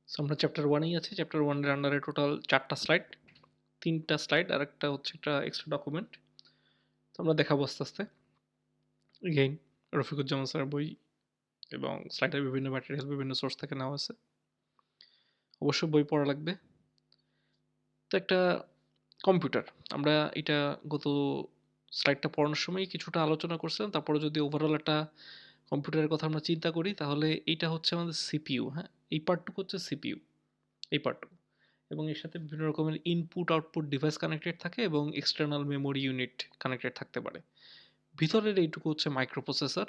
So আমরা chapter 1-এই আছি। Chapter 1 এর আন্ডারে টোটাল 4 টা স্লাইড, 3 টা স্লাইড আর একটা হচ্ছে একটা এক্সট্রা ডকুমেন্ট। তো আমরা দেখাবো আস্তে, আস্তে। এগেইন রফিকুজ্জামান স্যারের বই এবং স্লাইডের বিভিন্ন ম্যাটেরিয়াল বিভিন্ন সোর্স থেকে নেওয়া আছে। অবশ্যই বই পড়া লাগবে। তো একটা কম্পিউটার, আমরা এটা গত স্লাইডটা পড়ানোর সময়ই কিছুটা আলোচনা করছিলাম। তারপরে যদি ওভারঅল একটা কম্পিউটারের কথা আমরা চিন্তা করি তাহলে এইটা হচ্ছে আমাদের সিপিইউ, হ্যাঁ? এই পার্টটুকু হচ্ছে সিপিইউ, এই পার্টটুকু। এবং এর সাথে বিভিন্ন রকমের ইনপুট আউটপুট ডিভাইস কানেক্টেড থাকে এবং এক্সটার্নাল মেমোরি ইউনিট কানেক্টেড থাকতে পারে। ভিতরের এইটুকু হচ্ছে মাইক্রোপ্রসেসর।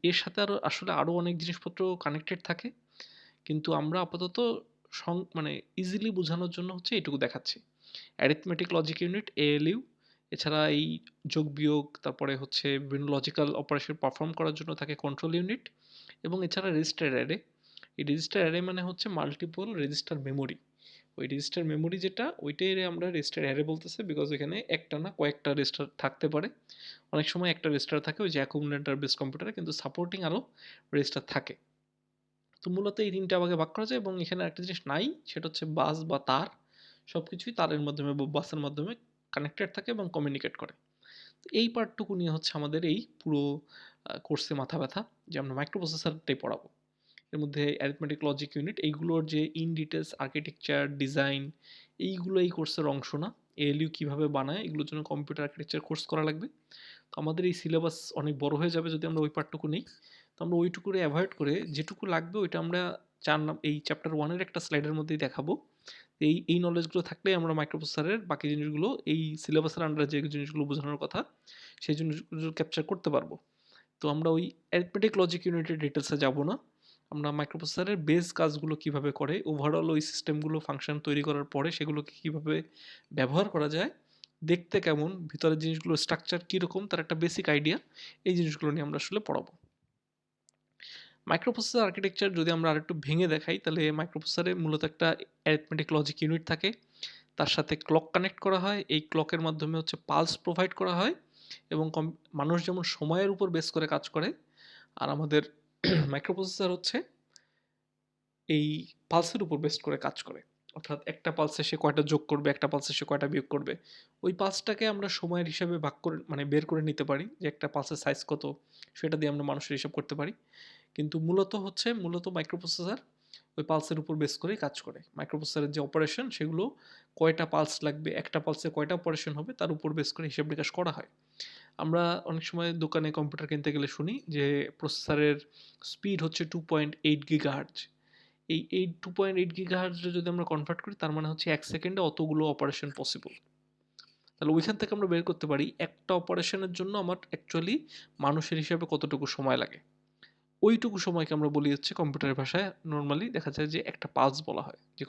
এর সাথে আসলে আরও অনেক জিনিসপত্র কানেক্টেড থাকে, কিন্তু আমরা আপাতত মানে ইজিলি বোঝানোর জন্য হচ্ছে এইটুকু দেখাচ্ছি। অ্যারিথমেটিক লজিক ইউনিট, এএলইউ, এছাড়া এই যোগ বিয়োগ, তারপরে হচ্ছে বিভিন্ন লজিক্যাল অপারেশন পারফর্ম করার জন্য থাকে কন্ট্রোল ইউনিট, এবং এছাড়া রেজিস্টার অ্যারে। এই রেজিস্টার অ্যারে মানে হচ্ছে মাল্টিপল রেজিস্টার মেমোরি। ওই রেজিস্টার মেমোরি যেটা, ওইটাই আমরা রেজিস্টার অ্যারে বলতেছে, বিকজ এখানে একটা না কয়েকটা রেজিস্টার থাকতে পারে। অনেক সময় একটা রেজিস্টার থাকে ওই যে অ্যাকুমুলেটর বেস কম্পিউটারে, কিন্তু সাপোর্টিং আরও রেজিস্টার থাকে। তো মূলত এই তিনটা ভাগে ভাগ করা যায়, এবং এখানে একটা জিনিস নাই, সেটা হচ্ছে বাস বা তার। সব কিছুই তারের মাধ্যমে বা বাসের মাধ্যমে কানেক্টেড থাকে এবং কমিউনিকেট করে। এই পার্টটুকু নিয়ে হচ্ছে আমাদের এই পুরো কোর্সে মাথা ব্যথা, যে আমরা মাইক্রোপ্রসেসরটাই পড়াবো। এর মধ্যে অ্যারিথমেটিক লজিক ইউনিট, এইগুলোর যে ইন ডিটেলস আর্কিটেকচার ডিজাইন, এইগুলো এই কোর্সের অংশ না। এএলইউ কীভাবে বানায়, এগুলোর জন্য কম্পিউটার আর্কিটেকচার কোর্স করা লাগবে। তো আমাদের এই সিলেবাস অনেক বড় হয়ে যাবে যদি আমরা ওই পার্টটুকু নিই। তো আমরা ওইটুকুরে অ্যাভয়েড করে যেটুকু লাগবে ওইটা আমরা এই চ্যাপ্টার 1-এর একটা স্লাইডের মধ্যেই দেখাবো। এই নলেজগুলো থাকলেই আমরা মাইক্রোপ্রসেসরের বাকি জিনিসগুলো, এই সিলেবাসের আন্ডারে যে জিনিসগুলো বোঝানোর কথা সেই জিনিসগুলো ক্যাপচার করতে পারবো। তো আমরা ওই অ্যারিথমেটিক লজিক ইউনিটের ডিটেলসে যাব না। আমরা মাইক্রোপ্রসেসরের বেস কাজগুলো কিভাবে করে, ওভারঅল ওই সিস্টেমগুলো ফাংশন তৈরি করার পরে সেগুলোকে কিভাবে ব্যবহার করা যায়, দেখতে কেমন, ভিতরের জিনিসগুলোর স্ট্রাকচার কীরকম, তার একটা বেসিক আইডিয়া, এই জিনিসগুলো নিয়ে আমরা আসলে পড়াবো। মাইক্রোপ্রসেসর আর্কিটেকচার যদি আমরা আরেকটু ভেঙে দেখাই, তাহলে মাইক্রোপ্রসেসরে মূলত একটা অ্যারিথমেটিক লজিক ইউনিট থাকে, তার সাথে ক্লক কানেক্ট করা হয়, এই ক্লকের মাধ্যমে হচ্ছে পালস প্রোভাইড করা হয়, এবং মানুষ যেমন সময়ের উপর বেস করে কাজ করে, আর আমাদের মাইক্রোপ্রসেসর হচ্ছে এই পালসের উপর বেস করে কাজ করে। অর্থাৎ একটা পালসে সে কয়টা যোগ করবে, একটা পালসে সে কয়টা বিয়োগ করবে, ওই পালসটাকে আমরা সময়ের হিসাবে ভাগ করে মানে বের করে নিতে পারি, যে একটা পালসের সাইজ কত, সেটা দিয়ে আমরা মানুষের হিসাব করতে পারি। কিন্তু মূলত মাইক্রোপ্রসেসর ওই পালসের উপর বেস করেই কাজ করে। মাইক্রোপ্রসেসরের যে অপারেশন সেগুলো কয়টা পালস লাগবে, একটা পালসে কয়টা অপারেশন হবে, তার উপর বেস করে হিসাব নিকাশ করা হয়। আমরা অনেক সময় দোকানে কম্পিউটার কিনতে গেলে শুনি যে প্রসেসরের স্পিড হচ্ছে 2.8 গিগাহার্টজ। এই 2.8 গিগাহার্টজে যদি আমরা কনভার্ট করি, তার মানে হচ্ছে 1 সেকেন্ডে অতগুলো অপারেশন পসিবল। তাহলে ওইখান থেকে আমরা বের করতে পারি একটা অপারেশনের জন্য আমার অ্যাকচুয়ালি মানুষের হিসাবে কতটুকু সময় লাগে। ওইটুকু সময়কে আমরা বলি হচ্ছে কম্পিউটারের ভাষায় নর্মালি দেখা যায় যে একটা পালস বলা হয়, যে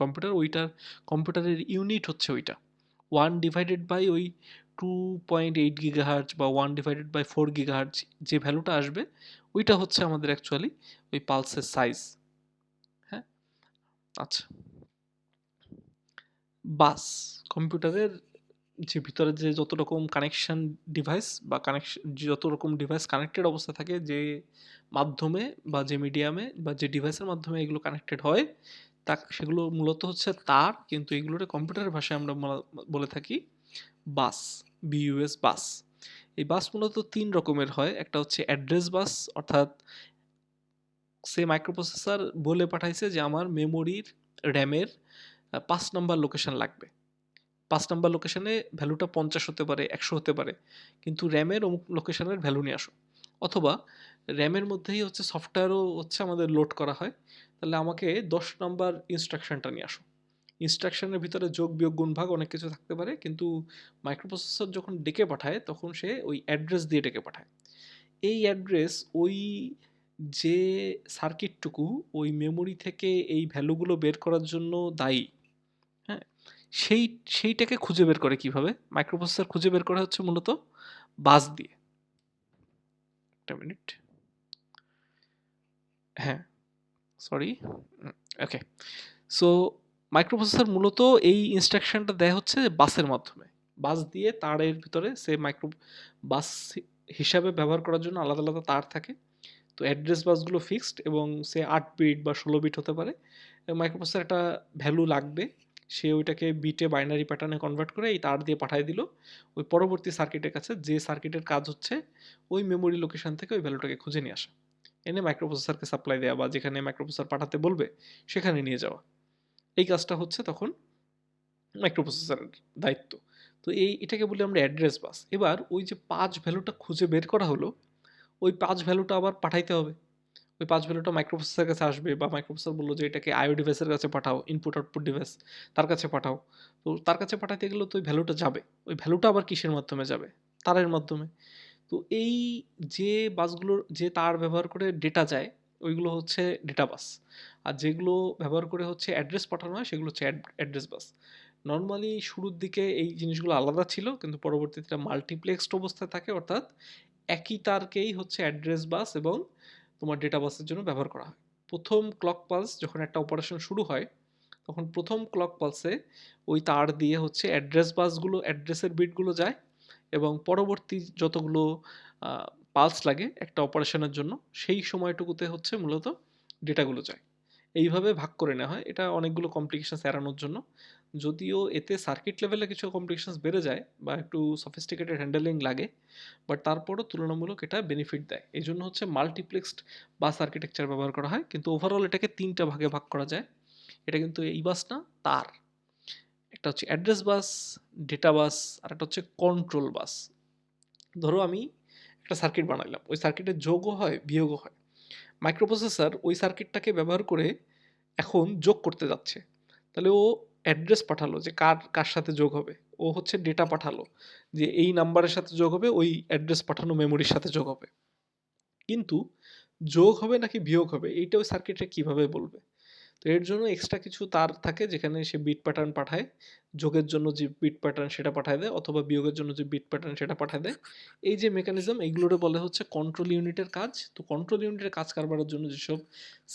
কম্পিউটারের ইউনিট হচ্ছে ওইটা 1 ডিভাইডেড বাই ওই 2.8 গিগাহার্টজ বা 1 ডিভাইডেড বাই 4 গিগাহার্টজ, যে ভ্যালুটা আসবে ওইটা হচ্ছে আমাদের অ্যাকচুয়ালি ওই পালসের সাইজ। হ্যাঁ, আচ্ছা। বাস কম্পিউটারের যে ভিতরে যে যত রকম কানেকশন ডিভাইস বা যত রকম ডিভাইস কানেক্টেড অবস্থায় থাকে, যে মাধ্যমে বা যে মিডিয়ামে বা যে ডিভাইসের মাধ্যমে এগুলো কানেক্টেড হয়, সেগুলো মূলত হচ্ছে তার, কিন্তু এগুলোর কম্পিউটারের ভাষায় আমরা বলে থাকি বাস, বিইউএস বাস। এই বাস মূলত 3 রকমের হয়। একটা হচ্ছে অ্যাড্রেস বাস, অর্থাৎ সে মাইক্রোপ্রসেসর বলে পাঠাইছে যে আমার মেমোরির র্যামের 5 নাম্বার লোকেশন লাগবে। 5 নাম্বার লোকেশনে ভ্যালুটা 50 হতে পারে, 100 হতে পারে, কিন্তু র্যামের অমুক লোকেশনের ভ্যালু নিয়ে আসো। অথবা র্যামের মধ্যেই হচ্ছে সফটওয়্যারও হচ্ছে আমাদের লোড করা হয়, তাহলে আমাকে 10 নাম্বার ইনস্ট্রাকশনটা নিয়ে আসো। ইনস্ট্রাকশনের ভিতরে যোগ বিয়োগ গুণ ভাগ অনেক কিছু থাকতে পারে, কিন্তু মাইক্রোপ্রসেসর যখন ডেকে পাঠায় তখন সে ওই অ্যাড্রেস দিয়ে ডেকে পাঠায়। এই অ্যাড্রেস ওই যে সার্কিটটুকু ওই মেমোরি থেকে এই ভ্যালুগুলো বের করার জন্য দায়ী, হ্যাঁ, সেইটাকে খুঁজে বের করে কিভাবে, মাইক্রোপ্রসেসর খুঁজে বের করা হচ্ছে মূলত বাস দিয়ে। একটা মিনিট, হ্যাঁ, সরি, ওকে। সো মাইক্রোপ্রসেসর মূলত এই ইনস্ট্রাকশনটা দেয় হচ্ছে বাসের মাধ্যমে, বাস দিয়ে তারের ভিতরে সে বাস হিসাবে ব্যবহার করার জন্য আলাদা আলাদা তার থাকে, তো অ্যাড্রেস বাসগুলো ফিক্সড এবং সে 8 বিট বা 16 বিট হতে পারে। মাইক্রোপ্রসেসর একটা ভ্যালু লাগবে, সে ওইটাকে বিটে বাইনারি প্যাটার্নে কনভার্ট করে এই তার দিয়ে পাঠিয়ে দিল ওই পরবর্তী সার্কিটের কাছে, যে সার্কিটের কাজ হচ্ছে ওই মেমোরি লোকেশন থেকে ওই ভ্যালুটাকে খুঁজে নিয়ে আসা, এনে মাইক্রোপ্রসেসরকে সাপ্লাই দেওয়া বা যেখানে মাইক্রোপ্রসেসর পাঠাতে বলবে সেখানে নিয়ে যাওয়া। এই কাজটা হচ্ছে তখন মাইক্রোপ্রসেসরের দায়িত্ব। তো এটাকে বলি আমরা অ্যাড্রেস বাস। এবার ওই যে 5 ভ্যালুটা খুঁজে বের করা হলো, ওই 5 ভ্যালুটা আবার পাঠাইতে হবে। ওই 5 ভ্যালুটা মাইক্রোপ্রসেসরের কাছে আসবে বা মাইক্রোপ্রসেসর বলল যে এটাকে আইও ডিভাইসের কাছে পাঠাও, ইনপুট আউটপুট ডিভাইস তার কাছে পাঠাও। তো তার কাছে পাঠাতে গেলেও তো ওই ভ্যালুটা যাবে। ওই ভ্যালুটা আবার কিসের মাধ্যমে যাবে? তারের মাধ্যমে। তো এই যে বাসগুলোর যে তার ব্যবহার করে ডেটা যায়, ওইগুলো হচ্ছে ডেটা বাস। আর যেগুলো ব্যবহার করে হচ্ছে অ্যাড্রেস পাঠানো হয় সেগুলো হচ্ছে অ্যাড্রেস বাস। নরমালি শুরুর দিকে এই জিনিসগুলো আলাদা ছিল, কিন্তু পরবর্তীতে মাল্টিপ্লেক্সড অবস্থায় থাকে, অর্থাৎ একই তারকেই হচ্ছে অ্যাড্রেস বাস এবং তোমার ডেটা বাসের জন্য ব্যবহার করা হয়। প্রথম ক্লক পালস যখন একটা অপারেশন শুরু হয়, তখন প্রথম ক্লক পালসে ওই তার দিয়ে হচ্ছে অ্যাড্রেস বাসগুলো, অ্যাড্রেসের বিটগুলো যায় এবং পরবর্তী যতগুলো পালস লাগে একটা অপারেশনের জন্য সেই সময়টুকুতে হচ্ছে মূলত ডেটাগুলো যায়। এইভাবে ভাগ করে নেওয়া হয়, এটা অনেকগুলো কমপ্লিকেশনস এড়ানোর জন্য। যদিও এতে সার্কিট লেভেলে কিছু কমপ্লিকেশনস বেড়ে যায় বা একটু সফিস্টিকেটেড হ্যান্ডেলিং লাগে, বাট তারপরও তুলনামূলক এটা বেনিফিট দেয়। এই জন্য হচ্ছে মাল্টিপ্লেক্সড বাস আর্কিটেকচার ব্যবহার করা হয়, কিন্তু ওভারঅল এটাকে 3টা ভাগে ভাগ করা যায়। এটা কিন্তু এই বাস না, তার। একটা হচ্ছে অ্যাড্রেস বাস, ডেটা বাস, আর একটা হচ্ছে কন্ট্রোল বাস। ধরো আমি একটা সার্কিট বানাইলাম, ওই সার্কিটে যোগও হয় বিয়োগও হয়। মাইক্রোপ্রসেসর ওই সার্কিটটাকে ব্যবহার করে এখন যোগ করতে যাচ্ছে, তাহলে ও অ্যাড্রেস পাঠালো যে কার কার সাথে যোগ হবে, ও হচ্ছে ডেটা পাঠালো যে এই নাম্বারের সাথে যোগ হবে, ওই অ্যাড্রেস পাঠানো মেমোরির সাথে যোগ হবে। কিন্তু যোগ হবে নাকি বিয়োগ হবে এইটা ওই সার্কিটে কিভাবে বলবে? তো এর জন্য এক্সট্রা কিছু তার থাকে যেখানে সে বিট প্যাটার্ন পাঠায়, যোগের জন্য যে বিট প্যাটার্ন সেটা পাঠায় দেয়, অথবা বিয়োগের জন্য যে বিট প্যাটার্ন সেটা পাঠায় দেয়। এই যে মেকানিজম, এইগুলোরে বলে হচ্ছে কন্ট্রোল ইউনিটের কাজ। তো কন্ট্রোল ইউনিটের কাজ কারবারের জন্য যেসব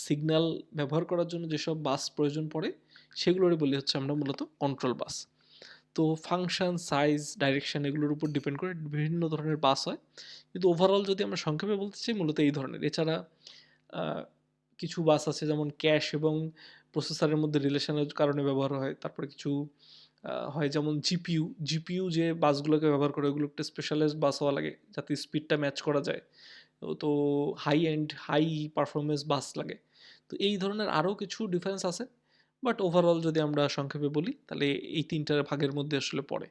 সিগন্যাল ব্যবহার করার জন্য যেসব বাস প্রয়োজন পড়ে, সেগুলোরে বলি হচ্ছে আমরা মূলত কন্ট্রোল বাস। তো ফাংশন, সাইজ, ডাইরেকশন এগুলোর উপর ডিপেন্ড করে বিভিন্ন ধরনের বাস হয়, কিন্তু ওভারঅল যদি আমরা সংক্ষেপে বলতে চাই মূলত এই ধরনের। এছাড়া আহ, কিছু বাস আছে যেমন ক্যাশ এবং প্রসেসরের মধ্যে রিলেশনের কারণে ব্যবহার হয়। তারপরে কিছু হয় যেমন জিপিইউ, জিপিইউ যে বাসগুলোকে ব্যবহার করে ওগুলো একটা স্পেশালাইজড বাস হওয়া লাগে যাতে স্পিডটা ম্যাচ করা যায়। তো হাই এন্ড হাই পারফরমেন্স বাস লাগে। তো এই ধরনের আরও কিছু ডিফারেন্স আছে, বাট ওভারঅল যদি আমরা সংক্ষেপে বলি তাহলে এই 3টার ভাগের মধ্যে আসলে পড়ে।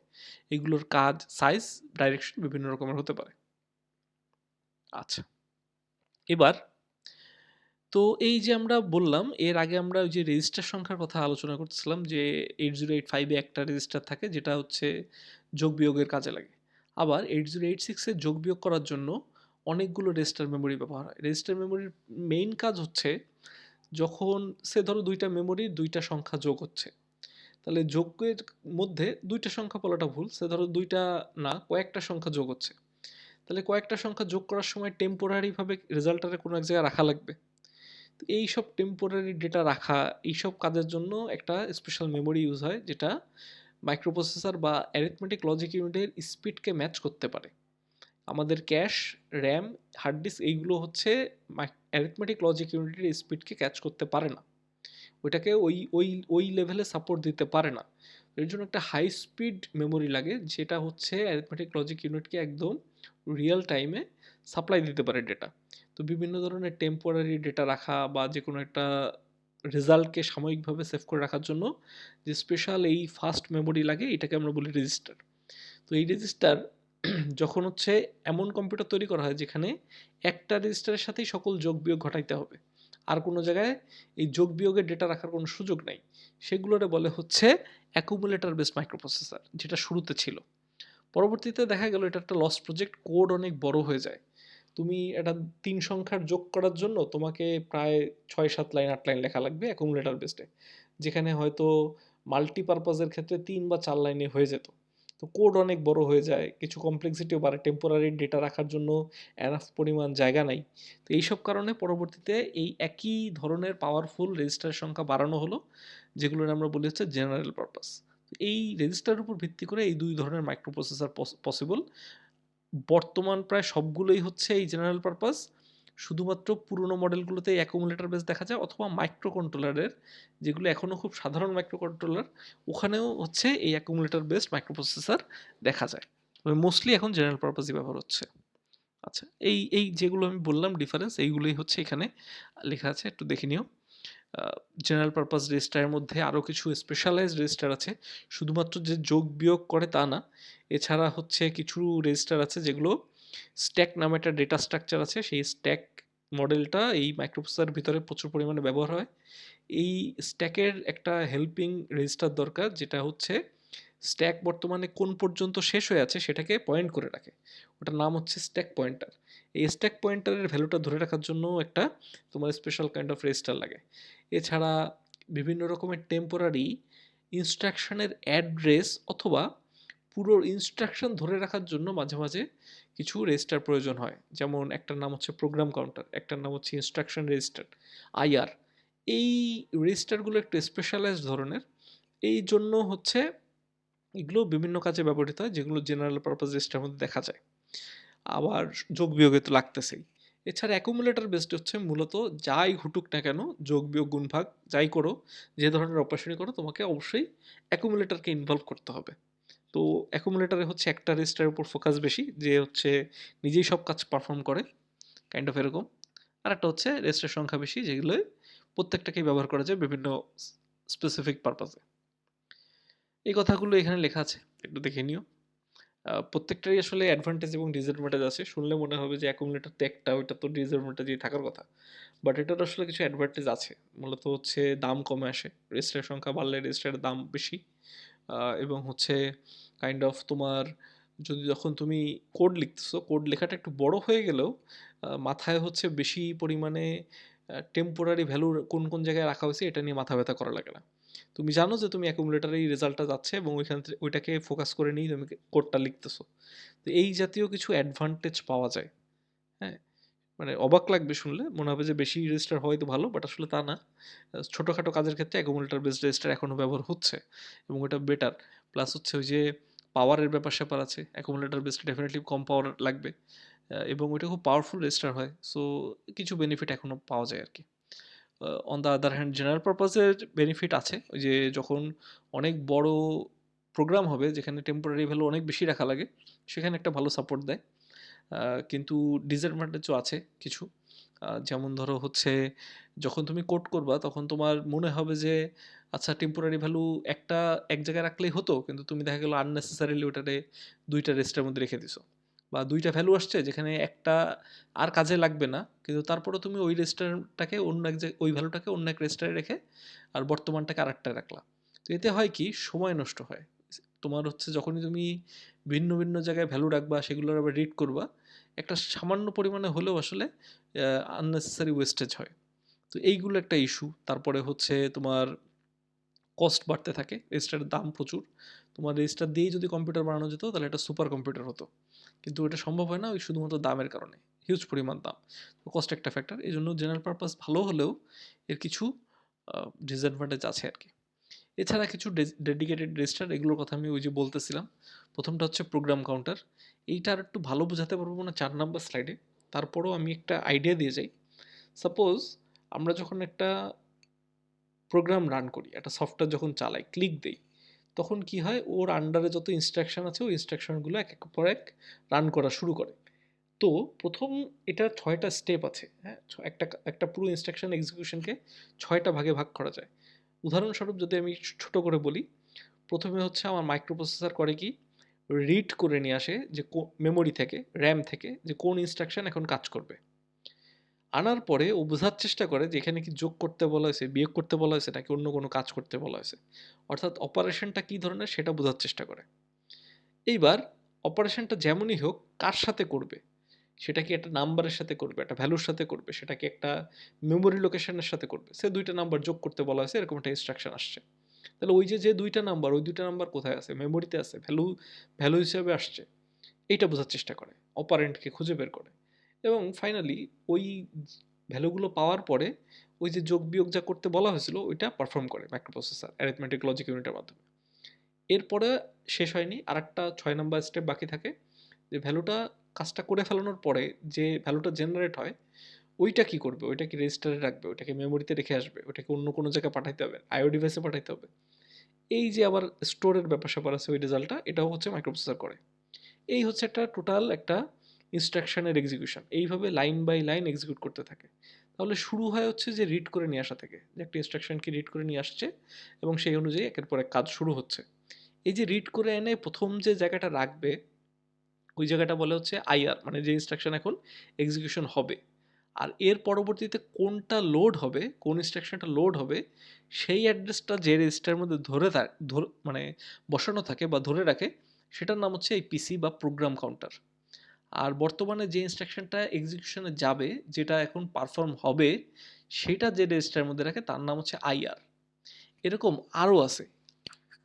এগুলোর কাজ, সাইজ, ডাইরেকশন বিভিন্ন রকমের হতে পারে। আচ্ছা, এবার তো এই যে আমরা বললাম এর আগে আমরা ওই যে রেজিস্টার সংখ্যার কথা আলোচনা করতেছিলাম যে 8085 এ একটা রেজিস্টার থাকে যেটা হচ্ছে যোগ বিয়োগের কাজে লাগে। আবার 8086 এ যোগ বিয়োগ করার জন্য অনেকগুলো রেজিস্টার মেমোরি ব্যবহার হয়। রেজিস্টার মেমোরির মেইন কাজ হচ্ছে যখন সে ধরো 2টা মেমোরির 2টা সংখ্যা যোগ হচ্ছে, তাহলে যোগের মধ্যে 2টা সংখ্যা বলাটা ভুল, সে ধরো 2টা না কয়েকটা সংখ্যা যোগ হচ্ছে, তাহলে কয়েকটা সংখ্যা যোগ করার সময় টেম্পোরারি ভাবে রেজাল্টারে কোনো এক জায়গায় রাখা লাগবে। তো এইসব টেম্পোরারি ডেটা রাখা, এইসব কাজের জন্য একটা স্পেশাল মেমোরি ইউজ হয় যেটা মাইক্রোপ্রসেসর বা অ্যারিথমেটিক লজিক ইউনিটের স্পিডকে ম্যাচ করতে পারে। আমাদের ক্যাশ, র্যাম, হার্ড ডিস্ক এইগুলো হচ্ছে অ্যারিথমেটিক লজিক ইউনিটের স্পিডকে ক্যাচ করতে পারে না, ওইটাকে ওই ওই ওই লেভেলে সাপোর্ট দিতে পারে না। এর জন্য একটা হাই স্পিড মেমোরি লাগে যেটা হচ্ছে অ্যারিথমেটিক লজিক ইউনিটকে একদম রিয়েল টাইমে সাপ্লাই দিতে পারে ডেটা। তো বিভিন্ন ধরনের টেম্পোরারি ডেটা রাখা বা যে কোনো একটা রেজাল্টকে সাময়িকভাবে সেভ করে রাখার জন্য যে স্পেশাল এই ফাস্ট মেমোরি লাগে এটাকে আমরা বলি রেজিস্টার। তো এই রেজিস্টার যখন হচ্ছে এমন কম্পিউটার তৈরি করা হয় যেখানে একটা রেজিস্টারের সাথেই সকল যোগ বিয়োগ ঘটাইতে হবে, আর কোনো জায়গায় এই যোগ বিয়োগের ডেটা রাখার কোনো সুযোগ নাই, সেগুলোরে বলে হচ্ছে অ্যাকুমুলেটর বেসড মাইক্রোপ্রসেসর, যেটা শুরুতে ছিল। পরবর্তীতে দেখা গেল এটা একটা লস প্রজেক্ট, কোড অনেক বড় হয়ে যায়। তুমি এটা 3 সংখ্যার যোগ করার জন্য তোমাকে প্রায় 6-7 লাইন 8 লাইন লেখা লাগবে অ্যাকুমুলেটর বেসডে, যেখানে হয়তো মাল্টিপারপাজের ক্ষেত্রে 3 বা 4 লাইনে হয়ে যেত। তো কোড অনেক বড় হয়ে যায়, কিছু কমপ্লেক্সিটিও বাড়ে, টেম্পোরারি ডেটা রাখার জন্য এনাফ পরিমাণ জায়গা নাই। তো এইসব কারণে পরবর্তীতে এই একই ধরনের পাওয়ারফুল রেজিস্টারের সংখ্যা বাড়ানো হলো, যেগুলোর আমরা বলি হচ্ছে জেনারেল পারপাস। এই রেজিস্টারের উপর ভিত্তি করে এই 2 ধরনের মাইক্রোপ্রসেসর পসিবল। বর্তমান প্রায় সবগুলোই হচ্ছে এই জেনারেল পারপাস, শুধুমাত্র পুরনো মডেলগুলোতে অ্যাকুমুলেটর বেস দেখা যায়, অথবা মাইক্রো কন্ট্রোলারের যেগুলো এখনও খুব সাধারণ মাইক্রো কন্ট্রোলার, ওখানেও হচ্ছে এই অ্যাকুমুলেটর বেসড মাইক্রো প্রসেসর দেখা যায়। তবে মোস্টলি এখন জেনারেল পারপাসই ব্যবহার হচ্ছে। আচ্ছা, এই যেগুলো আমি বললাম ডিফারেন্স, এইগুলোই হচ্ছে এখানে লেখা আছে, একটু দেখে নিও। জেনারেল পারপাস রেজিস্টারের মধ্যে আরও কিছু স্পেশালাইজড রেজিস্টার আছে, শুধুমাত্র যে যোগ বিয়োগ করে তা না, এছাড়া হচ্ছে কিছু রেজিস্টার আছে যেগুলো স্ট্যাক নামে একটা ডেটা স্ট্রাকচার আছে, সেই স্ট্যাক মডেলটা এই মাইক্রোপ্রসেসরের ভিতরে প্রচুর পরিমাণে ব্যবহার হয়। এই স্ট্যাকের একটা হেল্পিং রেজিস্টার দরকার, যেটা হচ্ছে স্ট্যাক বর্তমানে কোন পর্যন্ত শেষ হয়ে আছে সেটাকে পয়েন্ট করে রাখে, ওটার নাম হচ্ছে স্ট্যাক পয়েন্টার। এই স্ট্যাক পয়েন্টারের ভ্যালুটা ধরে রাখার জন্য একটা তোমার স্পেশাল কাইন্ড অফ রেজিস্টার লাগে। এছাড়া বিভিন্ন রকমের টেম্পোরারি ইনস্ট্রাকশনের অ্যাড্রেস অথবা পুরো ইনস্ট্রাকশন ধরে রাখার জন্য মাঝে মাঝে কিছু রেজিস্টার প্রয়োজন হয়, যেমন একটার নাম হচ্ছে প্রোগ্রাম কাউন্টার, একটার নাম হচ্ছে ইনস্ট্রাকশন রেজিস্টার, আইআর। এই রেজিস্টারগুলো একটু স্পেশালাইজড ধরনের, এই জন্য হচ্ছে এগুলো বিভিন্ন কাজে ব্যবহৃত হয়, যেগুলো জেনারেল পারপাস রেজিস্টারের মধ্যে দেখা যায়। আবার যোগ বিয়োগে তো লাগতেছেই। এছাড়া অ্যাকুমুলেটর বেসড হচ্ছে মূলত যাই ঘটুক না কেন, যোগ বিয়োগ গুণ ভাগ যাই করো, যে ধরনের অপারেশনই করো, তোমাকে অবশ্যই অ্যাকুমুলেটরকে ইনভলভ করতে হবে। তো অ্যাকুমুলেটরে হচ্ছে একটা রেজিস্টারের উপর ফোকাস বেশি, যে হচ্ছে নিজেই সব কাজ পারফর্ম করে, কাইন্ড অফ এরকম। আর একটা হচ্ছে রেজিস্টার সংখ্যা বেশি, যেগুলো প্রত্যেকটাকেই ব্যবহার করা যায় বিভিন্ন স্পেসিফিক পারপাসে। এই কথাগুলো এখানে লেখা আছে, একটু দেখে নিও। প্রত্যেকটারই আসলে অ্যাডভান্টেজ এবং ডিসঅ্যাডভান্টেজ আছে। শুনলে মনে হবে যে অ্যাকুমুলেটর তো একটা, ওইটা তো ডিসঅ্যাডভান্টেজই থাকার কথা। বাট এটার আসলে কিছু অ্যাডভান্টেজ আছে। মূলত হচ্ছে দাম কমে আসে। রেজিস্টারের সংখ্যা বাড়লে রেজিস্টারের দাম বেশি। এবং হচ্ছে কাইন্ড অফ তোমার যদি যখন তুমি কোড লিখতেছো, কোড লেখাটা একটু বড় হয়ে গেলেও মাথায় হচ্ছে বেশি পরিমাণে টেম্পোরারি ভ্যালুর কোন কোন জায়গায় রাখা হয়েছে এটা নিয়ে মাথা ব্যথা করা লাগে না। তুমি জানো যে তুমি অ্যাকুমুলেটরে এই রেজাল্টটা যাচ্ছে এবং ওইখান থেকে ওইটাকে ফোকাস করে নিয়েই তুমি কোডটা লিখতেছো। তো এই জাতীয় কিছু অ্যাডভান্টেজ পাওয়া যায়। হ্যাঁ, মানে অবাক লাগবে শুনলে, মনে হবে যে বেশি রেজিস্টার হয়তো ভালো, বাট আসলে তা না। ছোটোখাটো কাজের ক্ষেত্রে অ্যাকুমুলেটর বেসড রেজিস্টার এখনও ব্যবহার হচ্ছে এবং ওটা বেটার। প্লাস হচ্ছে ওই যে পাওয়ারের ব্যাপার স্যাপার আছে, অ্যাকুমুলেটর বেসড ডেফিনেটলি কম পাওয়ার লাগবে, এবং ওইটা খুব পাওয়ারফুল রেজিস্টার হয়। সো কিছু বেনিফিট এখনও পাওয়া যায় আর কি। On the other hand general পারপাসের বেনিফিট আছে, ওই যে যখন অনেক বড় প্রোগ্রাম হবে যেখানে টেম্পোরারি ভ্যালু অনেক বেশি রাখা লাগে, সেখানে একটা ভালো সাপোর্ট দেয়। কিন্তু ডিসঅ্যাডভান্টেজও আছে কিছু। যেমন ধরো হচ্ছে যখন তুমি কোড করবা তখন তোমার মনে হবে যে আচ্ছা টেম্পোরারি ভ্যালু একটা এক জায়গায় রাখলেই হতো, কিন্তু তুমি দেখা গেলো আননেসেসারিলি ওটারে দুইটা রেজিস্টারের মধ্যে রেখে দিছো, বা দুইটা ভ্যালু আসছে যেখানে একটা আর কাজে লাগবে না, কিন্তু তারপরে তুমি ওই রেজিস্টারটাকে অন্য এক জায়গায়, ওই ভ্যালুটাকে অন্য এক রেজিস্টারে রেখে আর বর্তমানটাকে আরেকটায় রাখলা। তো এতে হয় কি, সময় নষ্ট হয়। তোমার হচ্ছে যখনই তুমি ভিন্ন ভিন্ন জায়গায় ভ্যালু রাখবা, সেগুলোর আবার রিড করবা, একটা সামান্য পরিমাণে হলেও আসলে আননেসেসারি ওয়েস্টেজ হয়। তো এইগুলো একটা ইস্যু। তারপরে হচ্ছে তোমার কস্ট বাড়তে থাকে, রেজিস্টারের দাম প্রচুর। তোমার রেজিস্টার দিয়েই যদি কম্পিউটার বানানো যেত তাহলে এটা সুপার কম্পিউটার হতো, কিন্তু এটা সম্ভব হয় না ওই শুধুমাত্র দামের কারণে, হিউজ পরিমাণ দাম। তো কস্ট একটা ফ্যাক্টর, এই জন্য জেনারেল পারপাস ভালো হলেও এর কিছু ডিসঅ্যাডভান্টেজ আছে আর কি। এছাড়া কিছু ডেডিকেটেড রেজিস্টার, এগুলোর কথা আমি ওই যে বলতেছিলাম। প্রথমটা হচ্ছে প্রোগ্রাম কাউন্টার। এইটা আর একটু ভালো বোঝাতে পারবো না 4 নাম্বার স্লাইডে, তারপরেও আমি একটা আইডিয়া দিয়ে যাই। সাপোজ আমরা যখন একটা প্রোগ্রাম রান করি, একটা সফটওয়্যার যখন চালাই, ক্লিক দেই, তখন কি হয়, ওর আন্ডারে যত ইনস্ট্রাকশন আছে ওই ইনস্ট্রাকশনগুলো এক এক পর এক রান করা শুরু করে। তো প্রথম এটা 6টা স্টেপ আছে, হ্যাঁ, একটা একটা পুরো ইনস্ট্রাকশন এক্সিকিউশনকে 6টা ভাগে ভাগ করা যায়। উদাহরণস্বরূপ যদি আমি ছোট করে বলি, প্রথমে হচ্ছে আমার মাইক্রোপ্রসেসর করে কি, রিড করে নিয়ে আসে যে মেমোরি থেকে, র্যাম থেকে, যে কোন ইনস্ট্রাকশন এখন কাজ করবে। আনার পরে ও বোঝার চেষ্টা করে যে এখানে কি যোগ করতে বলা হয়েছে, বিয়োগ করতে বলা হয়েছে, নাকি অন্য কোনো কাজ করতে বলা হয়েছে, অর্থাৎ অপারেশনটা কী ধরনের সেটা বোঝার চেষ্টা করে। এইবার অপারেশনটা যেমনই হোক, কার সাথে করবে, সেটা কি একটা নাম্বারের সাথে করবে, একটা ভ্যালুর সাথে করবে, সেটা কি একটা মেমোরি লোকেশনের সাথে করবে, সে দুইটা নাম্বার যোগ করতে বলা হয়েছে, এরকম একটা ইনস্ট্রাকশন আসছে। তাহলে ওই যে যে দুইটা নাম্বার, ওই দুইটা নাম্বার কোথায় আছে, মেমোরিতে আছে, ভ্যালু ভ্যালু হিসেবে আসছে, এইটা বোঝার চেষ্টা করে, অপারেন্টকে খুঁজে বের করে। এবং ফাইনালি ওই ভ্যালুগুলো পাওয়ার পরে ওই যে যোগ বিয়োগ যা করতে বলা হয়েছিল ওইটা পারফর্ম করে মাইক্রোপ্রসেসর অ্যারিথমেটিক লজিক ইউনিটের মাধ্যমে। এরপরে শেষ হয়নি, আরেকটা 6 নাম্বার স্টেপ বাকি থাকে, যে ভ্যালুটা কাজটা করে ফেলানোর পরে যে ভ্যালুটা জেনারেট হয়, ওইটা কি করবে, ওইটা কি রেজিস্টারে রাখবে, ওইটাকে মেমোরিতে রেখে আসবে, ওইটাকে অন্য কোনো জায়গায় পাঠাইতে হবে, আইও ডিভাইসে পাঠাইতে হবে, এই যে আবার স্টোরের ব্যাপার স্যাপার আছে, ওই রেজাল্টটা এটাও হচ্ছে মাইক্রোপ্রসেসর করে। এই হচ্ছে একটা টোটাল একটা ইনস্ট্রাকশনের এক্সিকিউশন, এইভাবে লাইন বাই লাইন এক্সিকিউট করতে থাকে। তাহলে শুরু হয় হচ্ছে যে রিড করে নিয়ে আসা থেকে, যে একটা ইনস্ট্রাকশনকে রিড করে নিয়ে আসছে এবং সেই অনুযায়ী একের পর এক কাজ শুরু হচ্ছে। এই যে রিড করে এনে প্রথম যে জায়গাটা রাখবে ওই জায়গাটা বলে হচ্ছে আইআর, মানে যে ইনস্ট্রাকশন এখন এক্সিকিউশন হবে। আর এর পরবর্তীতে কোনটা লোড হবে, কোন ইনস্ট্রাকশনটা লোড হবে, সেই অ্যাড্রেসটা যে রেজিস্টারের মধ্যে মানে বসানো থাকে বা ধরে রাখে, সেটার নাম হচ্ছে এই পিসি বা প্রোগ্রাম কাউন্টার। আর বর্তমানে যে ইনস্ট্রাকশনটা এক্সিকিউশনে যাবে, যেটা এখন পারফর্ম হবে, সেটা যে রেজিস্টারের মধ্যে রাখে তার নাম হচ্ছে আইআর। এরকম আরও আছে,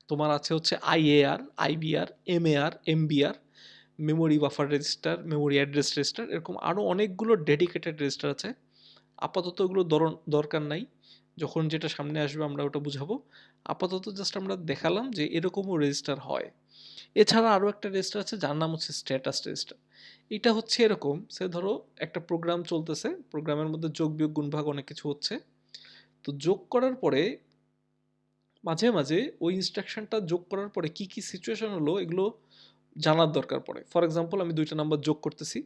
তোমার আছে হচ্ছে IAR, IBR, MAR, MBR, memory buffer register, memory address register, এরকম আরও অনেকগুলো ডেডিকেটেড রেজিস্টার আছে। আপাতত এগুলো দরকার নাই, যখন যেটা সামনে আসবে আমরা ওটা বুঝাবো। আপাতত জাস্ট আমরা দেখালাম যে এরকমও রেজিস্টার হয়। এছাড়া আরও একটা রেজিস্টার আছে যার নাম হচ্ছে স্ট্যাটাস রেজিস্টার। এটা হচ্ছে এরকম, সে ধরো একটা প্রোগ্রাম চলতেছে, প্রোগ্রামের মধ্যে যোগ বিয়োগ গুণ ভাগ অনেক কিছু হচ্ছে, তো যোগ করার পরে মাঝে মাঝে ওই ইনস্ট্রাকশনটা যোগ করার পরে কি কি সিচুয়েশন হলো এগুলো জানার দরকার পড়ে। ফর এক্সাম্পল আমি দুইটা নাম্বার যোগ করতেছি,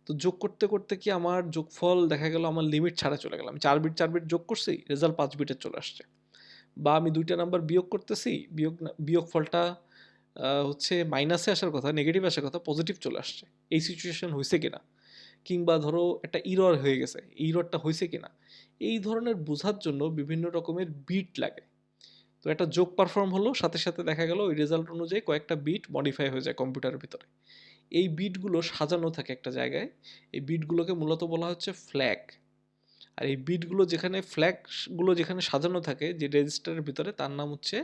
তো যোগ করতে করতে কি আমার যোগফল দেখা গেল আমার লিমিট ছাড়া চলে গেলাম, 4 বিট যোগ করছি, রেজাল্ট 5 বিটের চলে আসছে। বা আমি দুইটা নাম্বার বিয়োগ করতেছি, বিয়োগ ফলটা হচ্ছে মাইনাসে আসার কথা, নেগেটিভ আসার কথা, পজিটিভ চলে আসছে। এই সিচুয়েশন হয়েছে কিনা, কিংবা ধরো একটা ইরর হয়ে গেছে, এই ইররটা হয়েছে কিনা, এই ধরনের বোঝার জন্য বিভিন্ন রকমের বিট লাগে। তো একটা যোগ পারফর্ম হলো, সাথে সাথে দেখা গেল ওই রেজাল্ট অনুযায়ী কয়েকটা বিট মডিফাই হয়ে যায় কম্পিউটারের ভিতরে। এই বিটগুলো সাজানো থাকে একটা জায়গায়, এই বিটগুলোকে মূলত বলা হচ্ছে ফ্ল্যাগ। আর এই বিটগুলো যেখানে ফ্ল্যাগগুলো যেখানে সাজানো থাকে যে রেজিস্টারের ভিতরে, তার নাম হচ্ছে